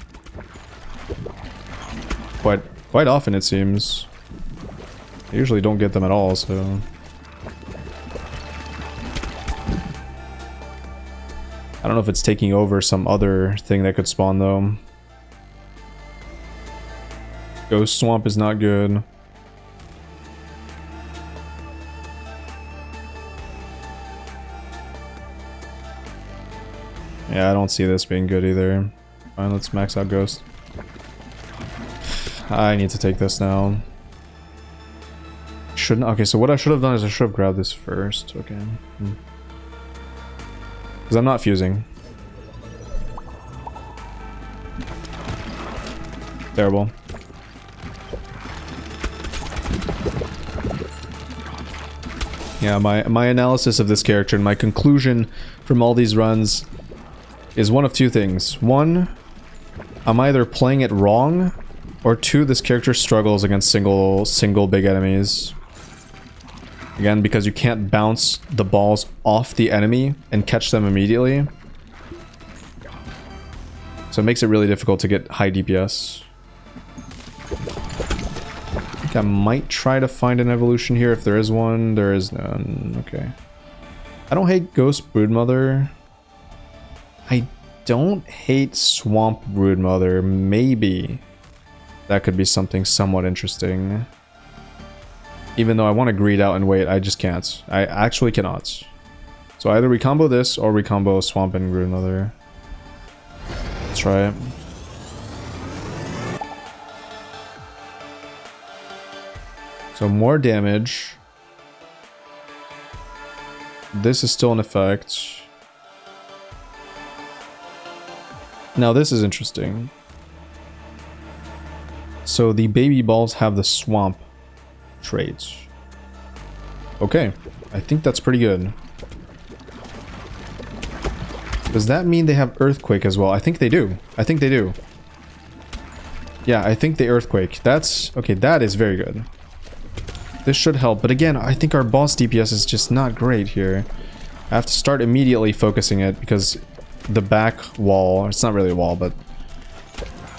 S1: quite often, it seems. I usually don't get them at all, so I don't know if it's taking over some other thing that could spawn though. Ghost Swamp is not good. Yeah, I don't see this being good either. Fine, let's max out Ghost. I need to take this now. Shouldn't. Okay, so what I should have done is I should have grabbed this first. Okay. Because I'm not fusing. Terrible. Yeah, my analysis of this character and my conclusion from all these runs is one of two things. One, I'm either playing it wrong, or two, this character struggles against single big enemies. Again, because you can't bounce the balls off the enemy and catch them immediately. So it makes it really difficult to get high DPS. I think I might try to find an evolution here if there is one. There is none. Okay. I don't hate Ghost Broodmother. I don't hate Swamp Broodmother. Maybe that could be something somewhat interesting. Even though I want to greed out and wait, I just can't. I actually cannot. So either we combo this or we combo Swamp and Broodmother. Let's try it. So more damage. This is still in effect. Now this is interesting. So the baby balls have the swamp traits. Okay, I think that's pretty good. Does that mean they have earthquake as well? I think they do. I think they do. Yeah, I think the earthquake. That's... okay, that is very good. This should help. But again, I think our boss DPS is just not great here. I have to start immediately focusing it because the back wall... it's not really a wall, but...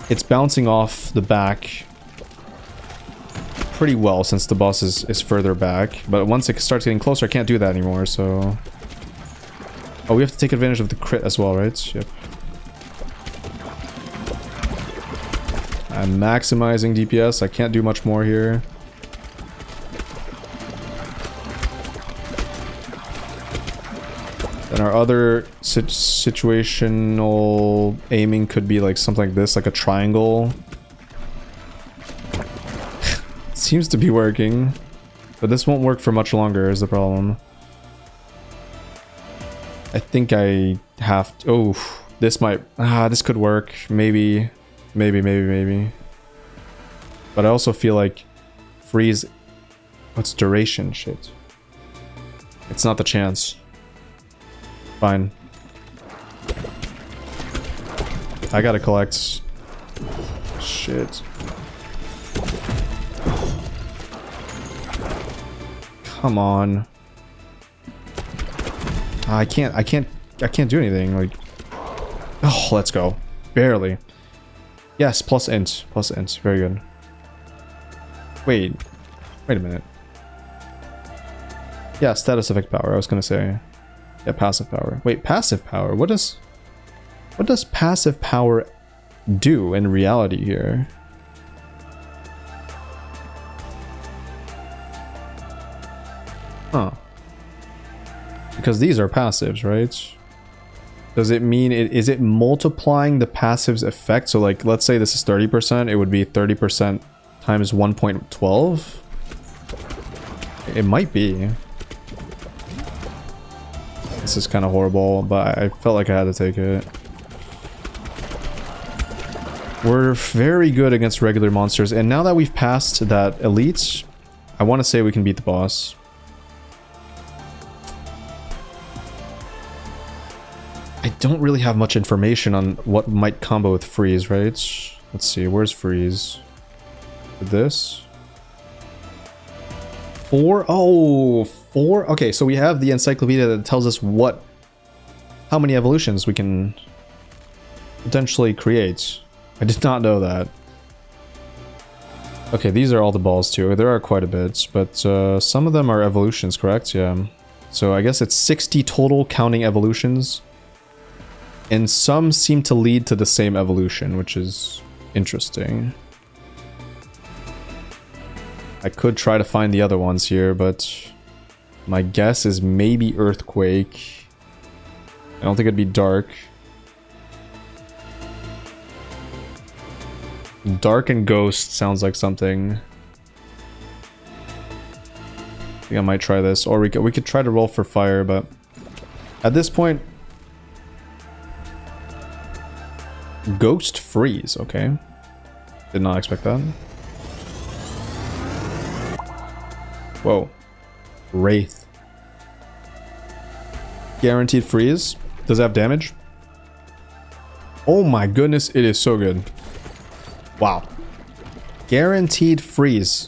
S1: it's bouncing off the back pretty well since the boss is further back. But once it starts getting closer, I can't do that anymore, so... oh, we have to take advantage of the crit as well, right? Yep. I'm maximizing DPS. I can't do much more here. And our other situational aiming could be like something like this, like a triangle. Seems to be working. But this won't work for much longer is the problem. I think I have to... oh, this might... this could work. Maybe. Maybe. But I also feel like freeze... what's duration? Shit. It's not the chance. Fine. I gotta collect. Shit. Come on. I can't do anything. Like, oh, let's go. Barely. Yes, plus int. Plus int. Very good. Wait a minute. Yeah, status effect power. I was gonna say. Yeah, passive power. Wait, passive power. What does passive power do in reality here? Huh. Because these are passives, right? Does it mean is it multiplying the passive's effect? So like, let's say this is 30%, it would be 30% times 1.12? It might be. This is kind of horrible, but I felt like I had to take it. We're very good against regular monsters, and now that we've passed that elite, I want to say we can beat the boss. I don't really have much information on what might combo with freeze, right? Let's see, where's freeze? This? 4? Oh, 4? Okay, so we have the encyclopedia that tells us how many evolutions we can potentially create. I did not know that. Okay, these are all the balls too. There are quite a bit, but some of them are evolutions, correct? Yeah. So I guess it's 60 total counting evolutions. And some seem to lead to the same evolution, which is interesting. I could try to find the other ones here, but my guess is maybe earthquake. I don't think it'd be dark. Dark and ghost sounds like something. I think I might try this, or we could try to roll for fire, but at this point, ghost freeze. Okay, did not expect that. Whoa. Wraith. Guaranteed freeze. Does it have damage? Oh my goodness, it is so good. Wow. Guaranteed freeze.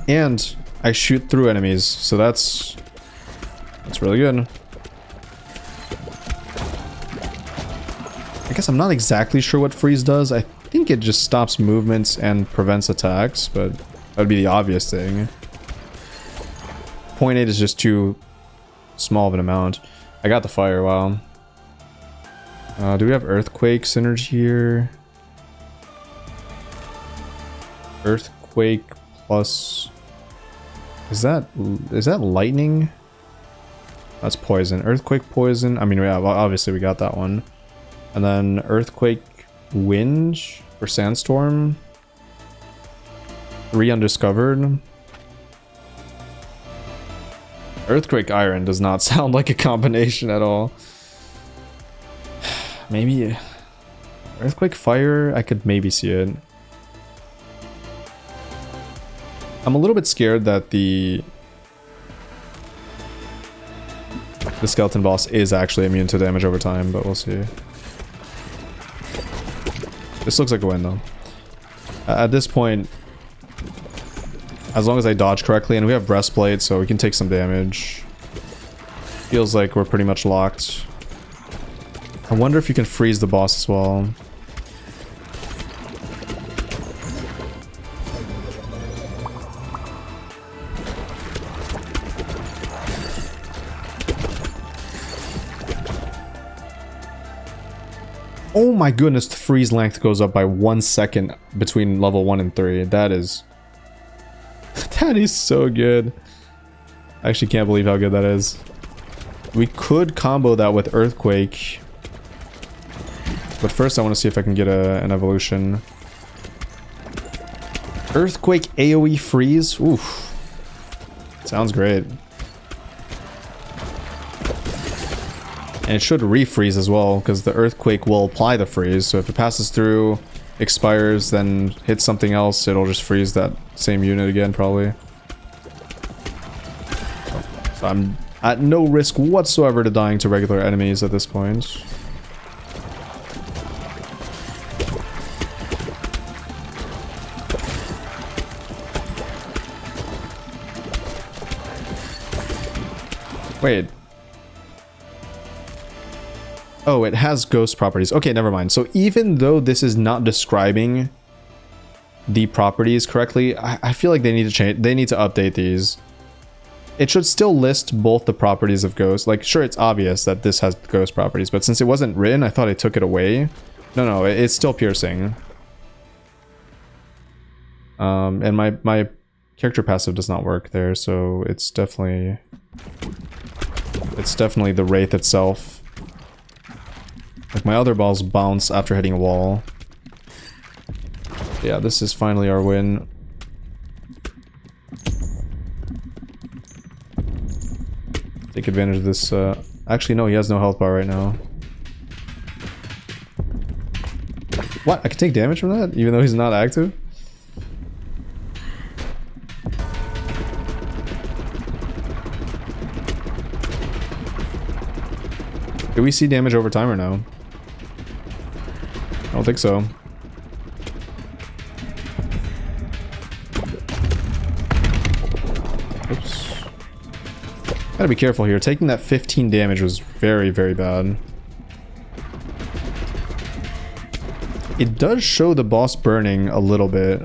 S1: And I shoot through enemies, so that's really good. I guess I'm not exactly sure what freeze does. I think it just stops movements and prevents attacks, but that would be the obvious thing. 0.8 is just too small of an amount. I got the fire, wow. Do we have earthquake synergy here? Earthquake plus... Is that lightning? That's poison. Earthquake poison. I mean, yeah, obviously we got that one. And then earthquake wind for sandstorm. 3 undiscovered. Earthquake iron does not sound like a combination at all. Maybe earthquake fire, I could maybe see it. I'm a little bit scared that the skeleton boss is actually immune to damage over time, but we'll see. This looks like a win though. At this point, as long as I dodge correctly, and we have breastplate, so we can take some damage. Feels like we're pretty much locked. I wonder if you can freeze the boss as well. Oh my goodness, the freeze length goes up by 1 second between level 1 and 3. That is... that is so good. I actually can't believe how good that is. We could combo that with Earthquake. But first I want to see if I can get an evolution. Earthquake AoE freeze? Oof. Sounds great. And it should refreeze as well, because the Earthquake will apply the freeze. So if it passes through, expires, then hits something else, it'll just freeze that same unit again, probably. So I'm at no risk whatsoever to dying to regular enemies at this point. Wait. Oh, it has ghost properties. Okay, never mind. So even though this is not describing the properties correctly, I feel like they need to change. They need to update these. It should still list both the properties of ghost. Like, sure, it's obvious that this has ghost properties, but since it wasn't written, I thought I took it away. No, it's still piercing. And my character passive does not work there, so it's definitely the Wraith itself. Like, my other balls bounce after hitting a wall. Yeah, this is finally our win. Take advantage of this. Actually, no, he has no health bar right now. What? I can take damage from that, even though he's not active? Do we see damage over time or no? I don't think so. Oops. Gotta be careful here. Taking that 15 damage was very, very bad. It does show the boss burning a little bit.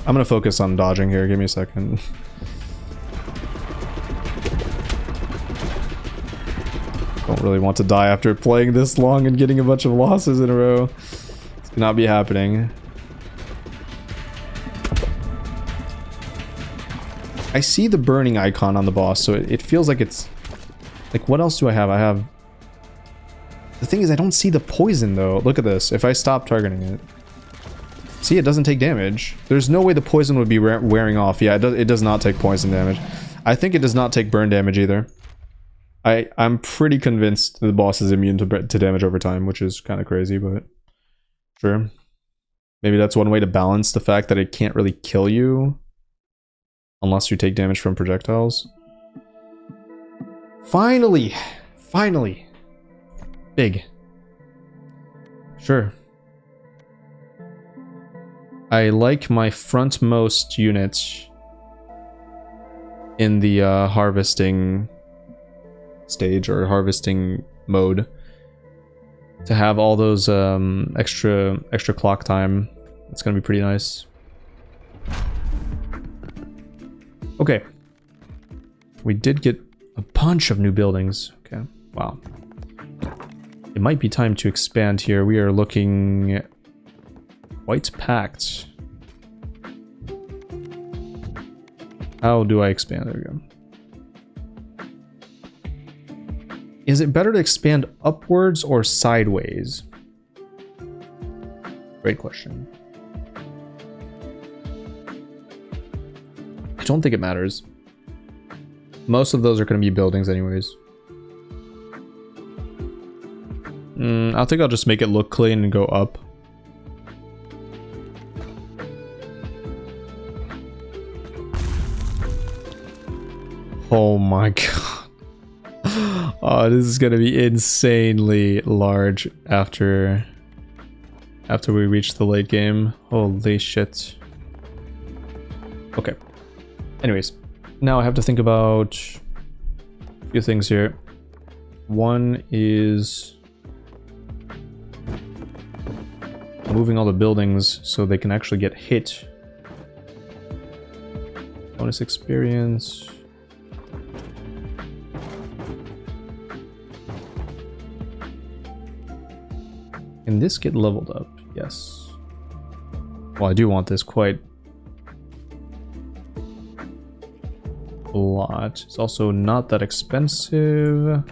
S1: I'm gonna focus on dodging here. Give me a second. Don't really want to die after playing this long and getting a bunch of losses in a row. This cannot be happening. I see the burning icon on the boss, so it feels like it's... Like, what else do I have? I have... The thing is, I don't see the poison, though. Look at this. If I stop targeting it... See, it doesn't take damage. There's no way the poison would be wearing off. Yeah, it does not take poison damage. I think it does not take burn damage either. I'm pretty convinced the boss is immune to damage over time, which is kind of crazy, but sure. Maybe that's one way to balance the fact that it can't really kill you unless you take damage from projectiles. Finally! Finally! Big. Sure. I like my frontmost unit in the harvesting stage or harvesting mode to have all those extra clock time. It's gonna be pretty nice. Okay, we did get a bunch of new buildings. Okay, wow, it might be time to expand here. We are looking quite packed. How do I expand? There we go. Is it better to expand upwards or sideways? Great question. I don't think it matters. Most of those are going to be buildings anyways. I think I'll just make it look clean and go up. Oh my god. Oh, this is gonna be insanely large after after we reach the late game. Holy shit. Okay. Anyways, now I have to think about a few things here. One is moving all the buildings so they can actually get hit. Bonus experience. Can this get leveled up? Yes. Well, I do want this quite a lot. It's also not that expensive.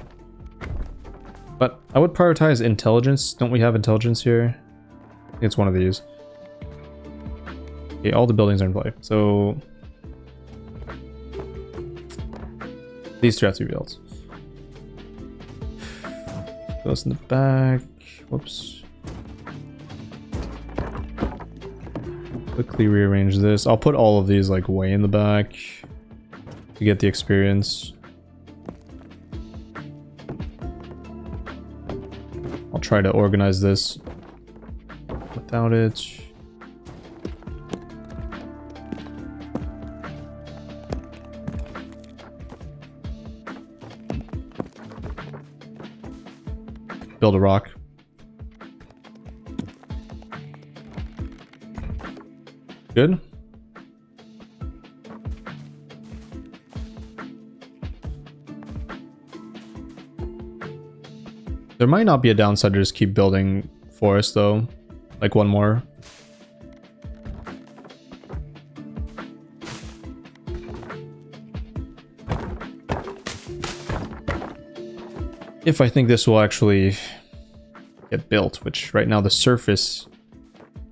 S1: But I would prioritize intelligence. Don't we have intelligence here? I think it's one of these. Okay, all the buildings are in play. So these two have to be built. Goes in the back. Whoops. Quickly rearrange this. I'll put all of these like way in the back to get the experience. I'll try to organize this without it. Build a rock. Good. There might not be a downside to just keep building forest though. Like one more. If I think this will actually get built, which right now the surface,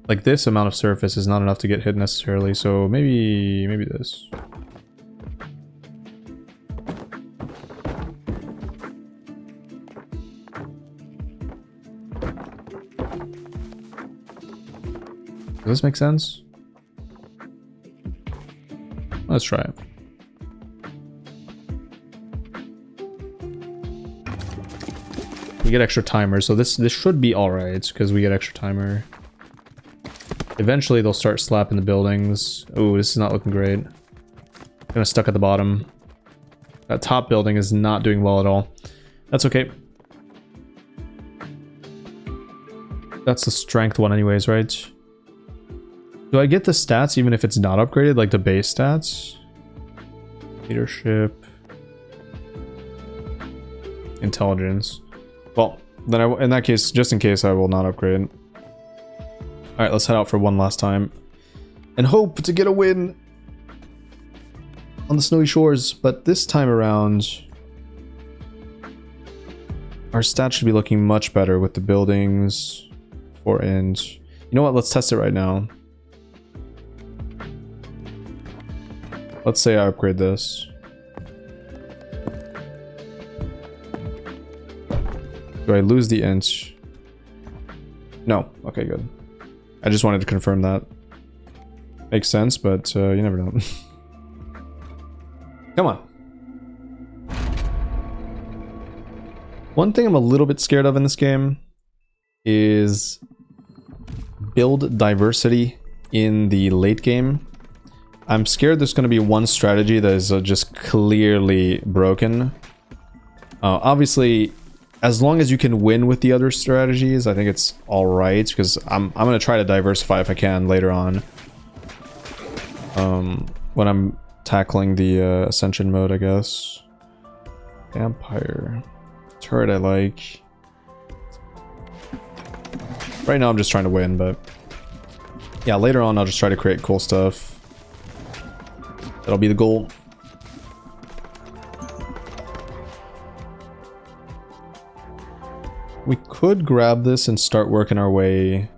S1: like this amount of surface is not enough to get hit necessarily, so maybe this. Does this make sense? Let's try it. We get extra timer, so this should be alright, because we get extra timer. Eventually they'll start slapping the buildings. Oh, this is not looking great. Kind of stuck at the bottom. That top building is not doing well at all. That's okay. That's the strength one anyways, right? Do I get the stats even if it's not upgraded, like the base stats? Leadership. Intelligence. Well, then in that case, just in case, I will not upgrade. Alright, let's head out for one last time. And hope to get a win on the snowy shores. But this time around, our stats should be looking much better with the buildings. 4 inch. You know what? Let's test it right now. Let's say I upgrade this. Do I lose the inch? No. Okay, good. I just wanted to confirm that. Makes sense, but you never know. Come on. One thing I'm a little bit scared of in this game is build diversity in the late game. I'm scared there's going to be one strategy that is just clearly broken. Obviously, as long as you can win with the other strategies, I think it's alright, because I'm going to try to diversify if I can later on. When I'm tackling the Ascension mode, I guess. Vampire. Turret I like. Right now I'm just trying to win, but... yeah, later on I'll just try to create cool stuff. That'll be the goal. We could grab this and start working our way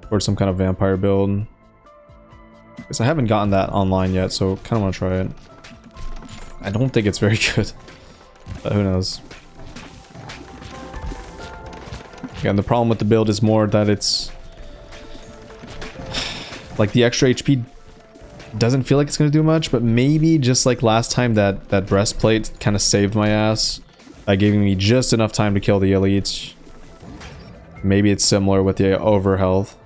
S1: towards some kind of vampire build. Because I haven't gotten that online yet, so kind of want to try it. I don't think it's very good, but who knows. Again, the problem with the build is more that it's... like, the extra HP doesn't feel like it's going to do much, but maybe just like last time that breastplate kind of saved my ass by giving me just enough time to kill the elite. Maybe it's similar with the over health.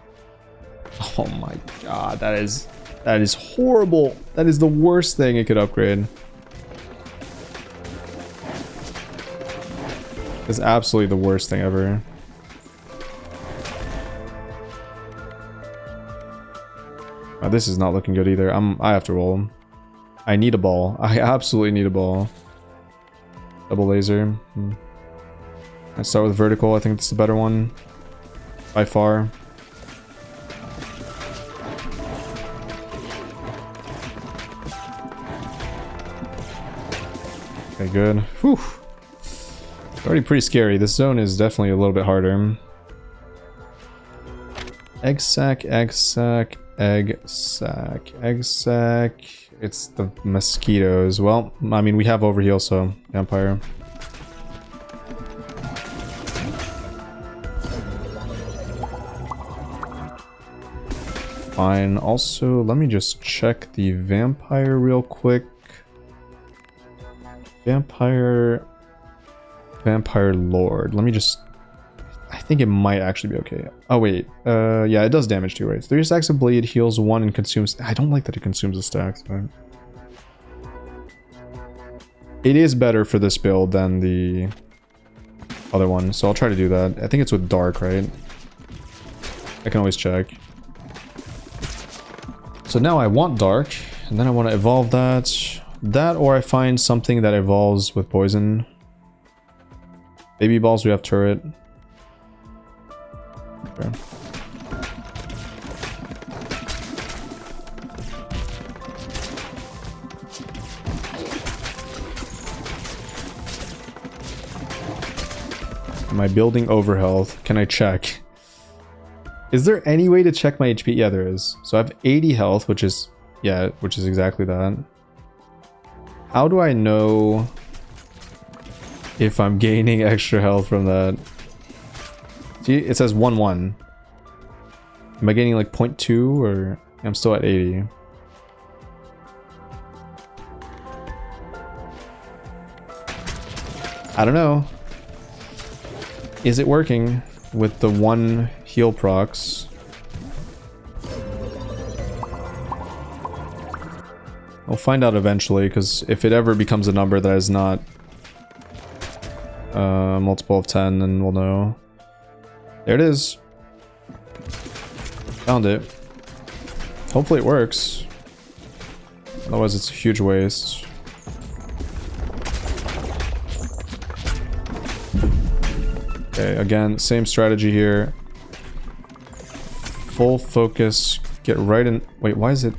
S1: Oh my god, that is horrible. That is the worst thing it could upgrade. It's absolutely the worst thing ever. Oh, this is not looking good either. I have to roll. I need a ball. I absolutely need a ball. Double laser. I start with vertical. I think it's the better one by far. Okay, good. Whew. Already pretty scary. This zone is definitely a little bit harder. Egg sac, egg sac, egg sac, egg sac. It's the mosquitoes. Well, I mean, we have overheal, so vampire. Fine. Also, let me just check the vampire real quick. Vampire Lord. Let me just... I think it might actually be okay. Oh, wait. Yeah, it does damage too, right? 3 stacks of bleed, heals 1, and consumes... I don't like that it consumes the stacks, but... It is better for this build than the other one, so I'll try to do that. I think it's with Dark, right? I can always check. So now I want Dark, and then I want to evolve that. That, or I find something that evolves with Poison. Baby balls, we have turret. Okay. Am I building over health? Can I check? Is there any way to check my HP? Yeah, there is. So I have 80 health, which is... Yeah, which is exactly that. How do I know if I'm gaining extra health from that? See, it says 1-1. Am I gaining like 0.2 or I'm still at 80? I don't know. Is it working with the 1 heal procs? We'll find out eventually, because if it ever becomes a number that is not multiple of 10, then we'll know. There it is. Found it. Hopefully it works. Otherwise it's a huge waste. Okay, again, same strategy here. Full focus. Get right in... Wait, why is it...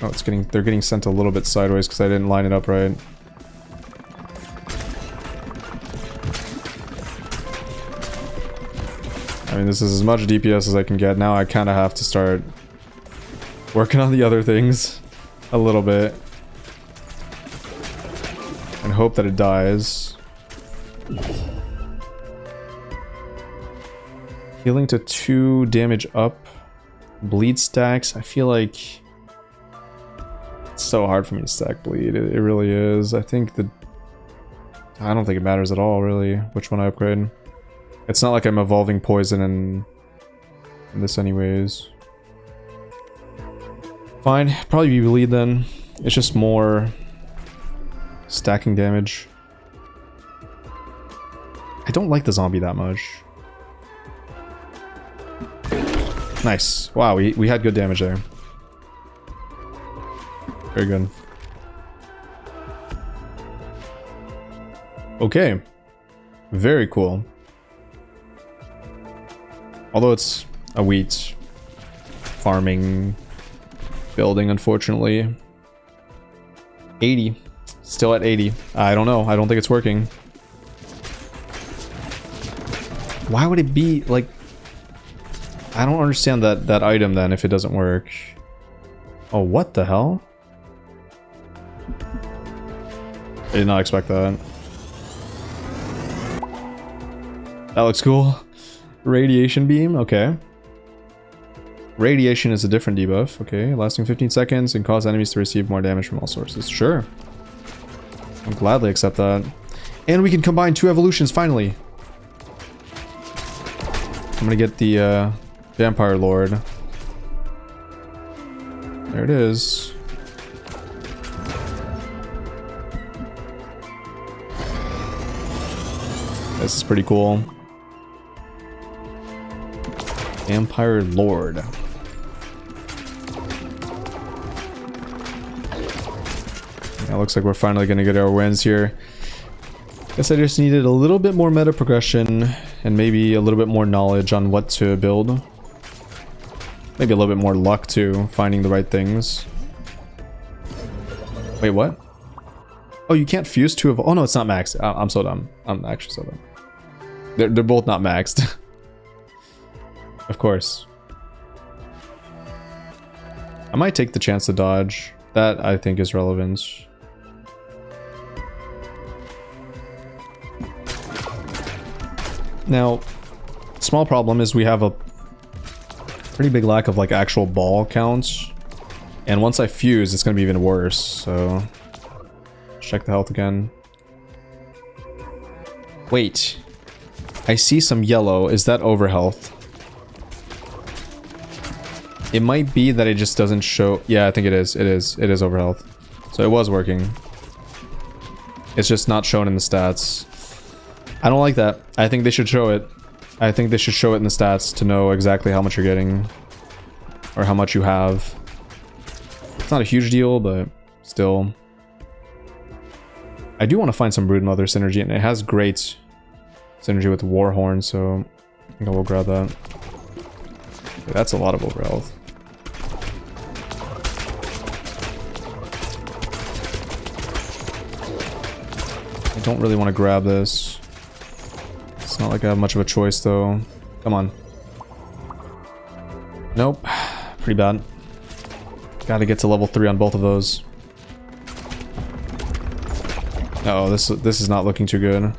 S1: Oh, it's getting... They're getting sent a little bit sideways because I didn't line it up right. I mean, this is as much DPS as I can get. Now I kind of have to start working on the other things a little bit. And hope that it dies. Healing to 2 damage up. Bleed stacks. I feel like... It's so hard for me to stack bleed. It really is. I think the... I don't think it matters at all, really, which one I upgrade. It's not like I'm evolving poison in this anyways. Fine. Probably be bleed then. It's just more stacking damage. I don't like the zombie that much. Nice. Wow, we had good damage there. Very good. Okay. Very cool. Although it's a wheat farming building, unfortunately. 80. Still at 80. I don't know. I don't think it's working. Why would it be like... I don't understand that item then if it doesn't work. Oh, what the hell? I did not expect that. That looks cool. Radiation beam, okay. Radiation is a different debuff, okay. Lasting 15 seconds and cause enemies to receive more damage from all sources. Sure. I'll gladly accept that. And we can combine 2 evolutions, finally. I'm gonna get the Vampire Lord. There it is. This is pretty cool. Vampire Lord. Yeah, looks like we're finally gonna get our wins here. Guess I just needed a little bit more meta progression and maybe a little bit more knowledge on what to build. Maybe a little bit more luck too, finding the right things. Wait, what? Oh, you can't fuse two of... Oh no, it's not maxed. I'm so dumb. I'm actually so dumb. They're both not maxed. Of course. I might take the chance to dodge. That, I think, is relevant. Now, small problem is we have a pretty big lack of like actual ball counts. And once I fuse, it's gonna be even worse, so... Check the health again. Wait. I see some yellow. Is that over health? It might be that it just doesn't show... Yeah, I think it is. It is. It is over health. So it was working. It's just not shown in the stats. I don't like that. I think they should show it. I think they should show it in the stats to know exactly how much you're getting. Or how much you have. It's not a huge deal, but still. I do want to find some Broodmother synergy, and it has great synergy with Warhorn, so I think I will grab that. Okay, that's a lot of over health. I don't really want to grab this. It's not like I have much of a choice, though. Come on. Nope. Pretty bad. Gotta get to level 3 on both of those. Uh oh, this is not looking too good.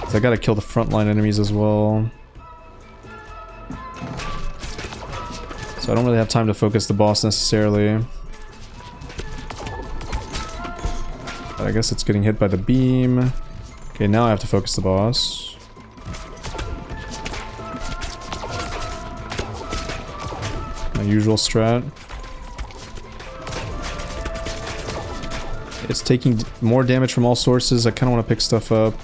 S1: So I gotta kill the frontline enemies as well. So I don't really have time to focus the boss necessarily. But I guess it's getting hit by the beam. Okay, now I have to focus the boss. My usual strat. It's taking more damage from all sources. I kind of want to pick stuff up.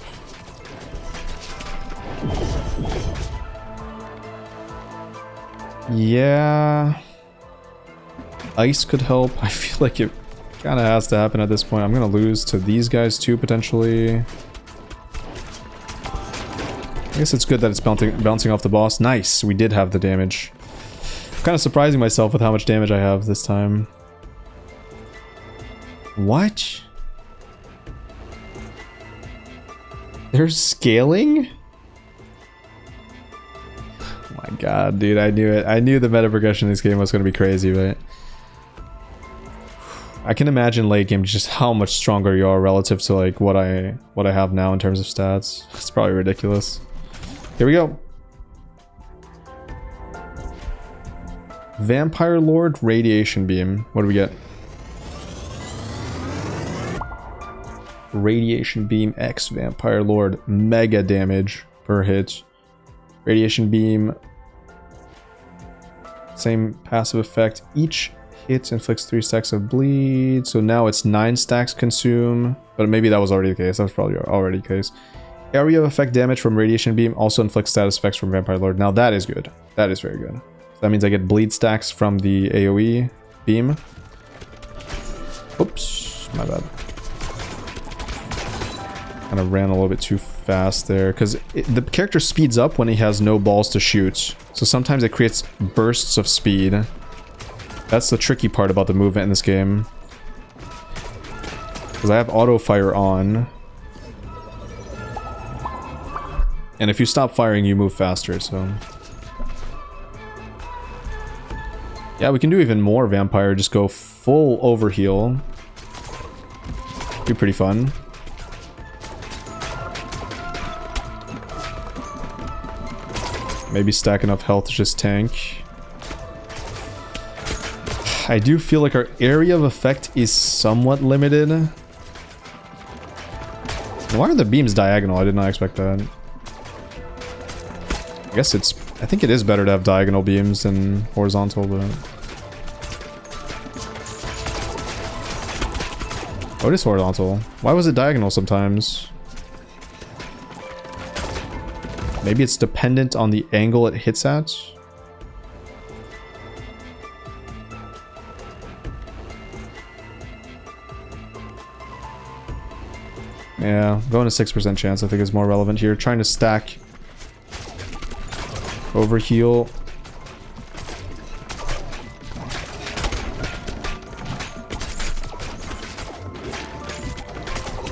S1: Yeah. Ice could help. I feel like it kind of has to happen at this point. I'm going to lose to these guys too, potentially. I guess it's good that it's bouncing off the boss. Nice. We did have the damage. I'm kind of surprising myself with how much damage I have this time. What? They're scaling? Oh my god, dude, I knew it. I knew the meta progression in this game was going to be crazy, but... I can imagine late game just how much stronger you are relative to like what I have now in terms of stats. It's probably ridiculous. Here we go. Vampire Lord Radiation Beam. What do we get? Radiation Beam X Vampire Lord. Mega damage per hit. Radiation Beam. Same passive effect. Each hit inflicts 3 stacks of bleed. So now it's 9 stacks consume. But maybe that was already the case. That was probably already the case. Area of effect damage from Radiation Beam also inflicts status effects from Vampire Lord. Now that is good. That is very good. So that means I get bleed stacks from the AoE beam. Oops. My bad. Kind of ran a little bit too fast there because the character speeds up when he has no balls to shoot, so sometimes it creates bursts of speed. That's the tricky part about the movement in this game, because I have auto fire on, and if you stop firing you move faster. So yeah, we can do even more vampire, just go full overheal. Be pretty fun. Maybe stack enough health to just tank. I do feel like our area of effect is somewhat limited. Why are the beams diagonal? I did not expect that. I guess it's I think it is better to have diagonal beams than horizontal, but... Oh, it is horizontal. Why was it diagonal sometimes? Maybe it's dependent on the angle it hits at? Yeah, going to 6% chance I think is more relevant here. Trying to stack over heal.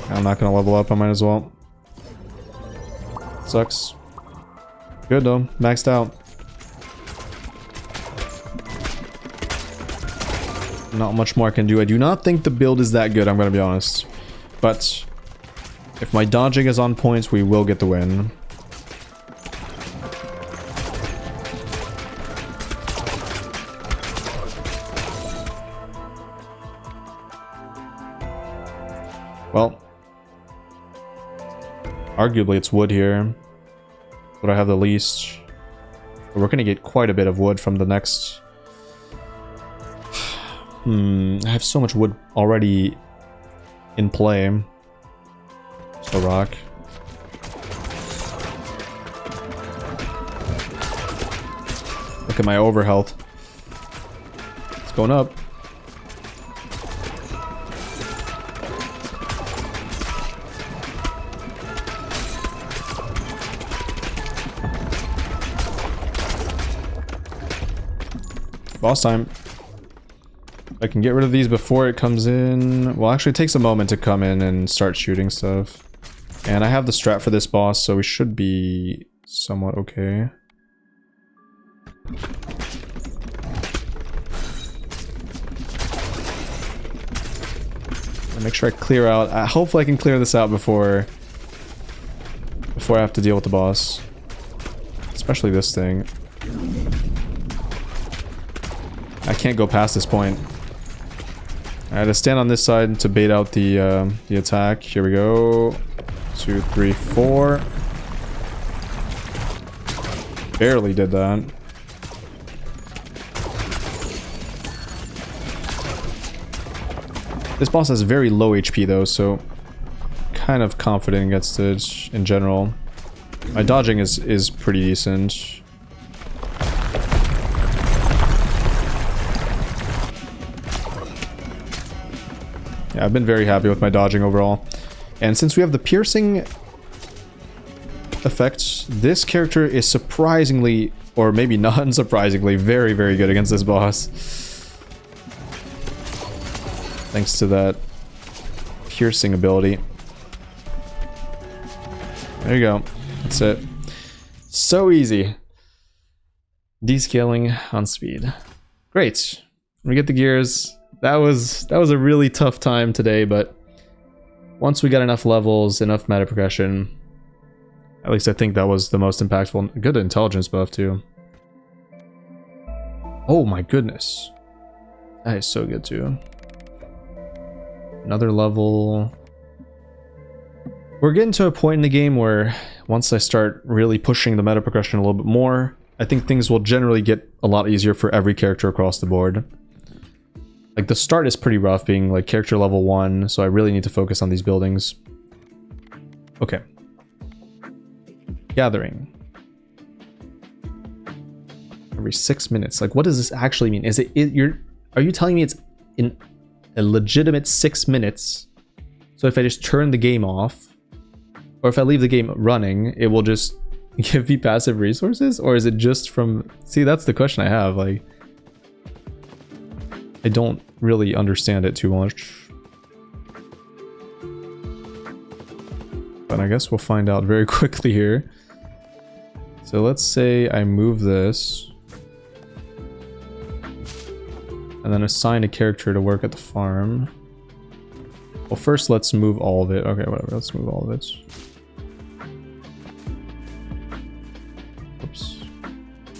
S1: I'm not gonna level up, I might as well. Sucks. Good though, maxed out. Not much more I can do. I do not think the build is that good, I'm gonna be honest. But if my dodging is on point, we will get the win. Well, arguably it's wood here. But I have the least. But we're gonna get quite a bit of wood from the next. I have so much wood already in play. Just a rock. Look at my overhealth. It's going up. Boss time. I can get rid of these before it comes in. Well, actually it takes a moment to come in and start shooting stuff. And I have the strat for this boss, so we should be somewhat okay. I'll make sure I clear out. Hopefully I can clear this out before I have to deal with the boss. Especially this thing. I can't go past this point. I had to stand on this side to bait out the attack. Here we go. 2, 3, 4. Barely did that. This boss has very low HP though, so kind of confident against it in general. My dodging is pretty decent. Yeah, I've been very happy with my dodging overall. And since we have the piercing effect, this character is surprisingly, or maybe not unsurprisingly, very, very good against this boss. Thanks to that piercing ability. There you go. That's it. So easy. Descaling on speed. Great. We get the gears. That was a really tough time today, but once we got enough levels, enough meta progression, at least I think that was the most impactful. Good intelligence buff too. Oh my goodness. That is so good too. Another level. We're getting to a point in the game where once I start really pushing the meta progression a little bit more, I think things will generally get a lot easier for every character across the board. Like, the start is pretty rough, being like character level 1, so I really need to focus on these buildings. Okay. Gathering. Every 6 minutes. Like, what does this actually mean? Is are you telling me it's in a legitimate 6 minutes? So if I just turn the game off, or if I leave the game running, it will just give me passive resources? Or is it just from... See, that's the question I have, like... I don't really understand it too much. But I guess we'll find out very quickly here. So let's say I move this. And then assign a character to work at the farm. Well, first let's move all of it. Okay, whatever, let's move all of it. Oops.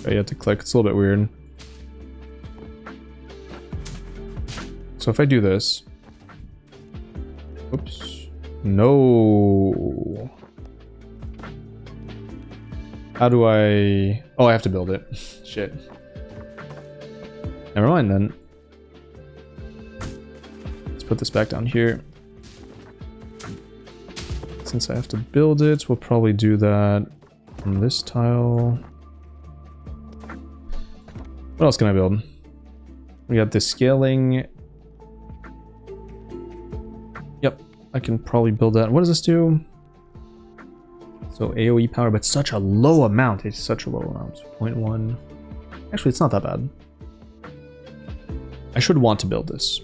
S1: Okay, you have to click, it's a little bit weird. So if I do this, oops, no. How do I... Oh, I have to build it. Shit. Never mind then. Let's put this back down here. Since I have to build it, we'll probably do that on this tile. What else can I build? We got this scaling. Yep, I can probably build that. What does this do? So AoE power, but such a low amount. It's such a low amount. 0.1. Actually, it's not that bad. I should want to build this.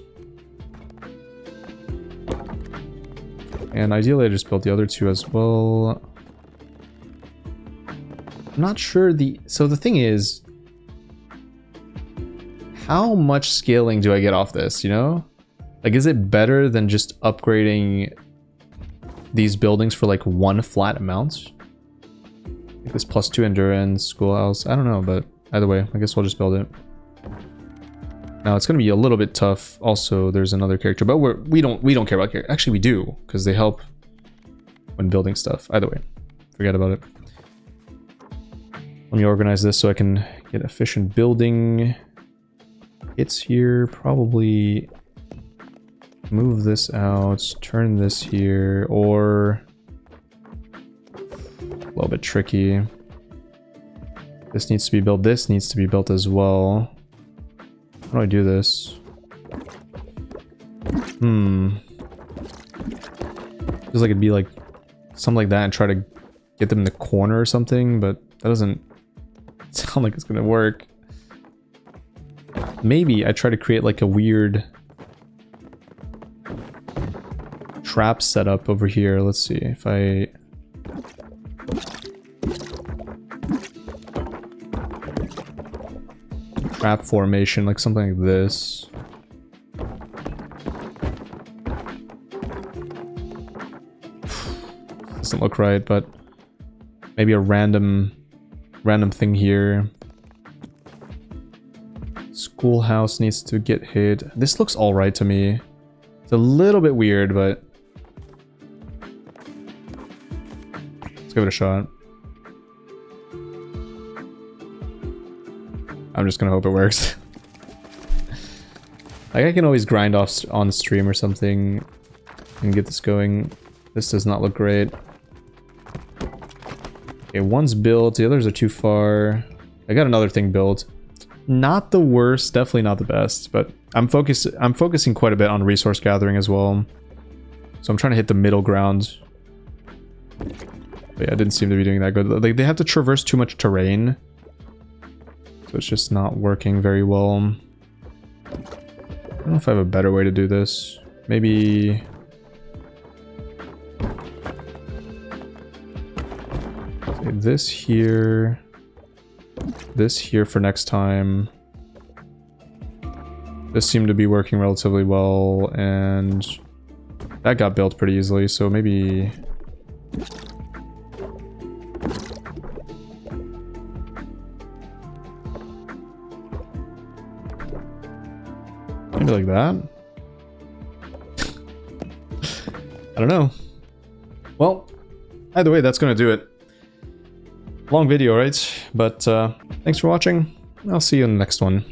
S1: And ideally, I just built the other two as well. I'm not sure the... So the thing is, how much scaling do I get off this, you know? Like, is it better than just upgrading these buildings for like one flat amount? Like this +2 endurance, schoolhouse, I don't know, but either way, I guess we'll just build it. Now it's gonna be a little bit tough. Also, there's another character, but we don't care about character. Actually, we do, because they help when building stuff. Either way, forget about it. Let me organize this so I can get efficient building. It's here. Probably move this out, turn this here, or a little bit tricky. This needs to be built. This needs to be built as well. How do I do this? Feels like it'd be like something like that and try to get them in the corner or something, but that doesn't sound like it's gonna work. Maybe I try to create like a weird trap setup over here. Let's see if I... Trap formation, like something like this. Doesn't look right, but maybe a random thing here. Schoolhouse needs to get hit. This looks alright to me. It's a little bit weird, but let's give it a shot. I'm just gonna hope it works. Like, I can always grind off on stream or something and get this going. This does not look great. Okay, one's built, the others are too far. I got another thing built. Not the worst, definitely not the best, but I'm focusing quite a bit on resource gathering as well. So I'm trying to hit the middle ground. But yeah, I didn't seem to be doing that good. Like, they have to traverse too much terrain. So it's just not working very well. I don't know if I have a better way to do this. Maybe... Okay, this here for next time. This seemed to be working relatively well, and that got built pretty easily, so maybe... Maybe like that? I don't know. Well, either way, that's gonna do it. Long video, right? But thanks for watching. I'll see you in the next one.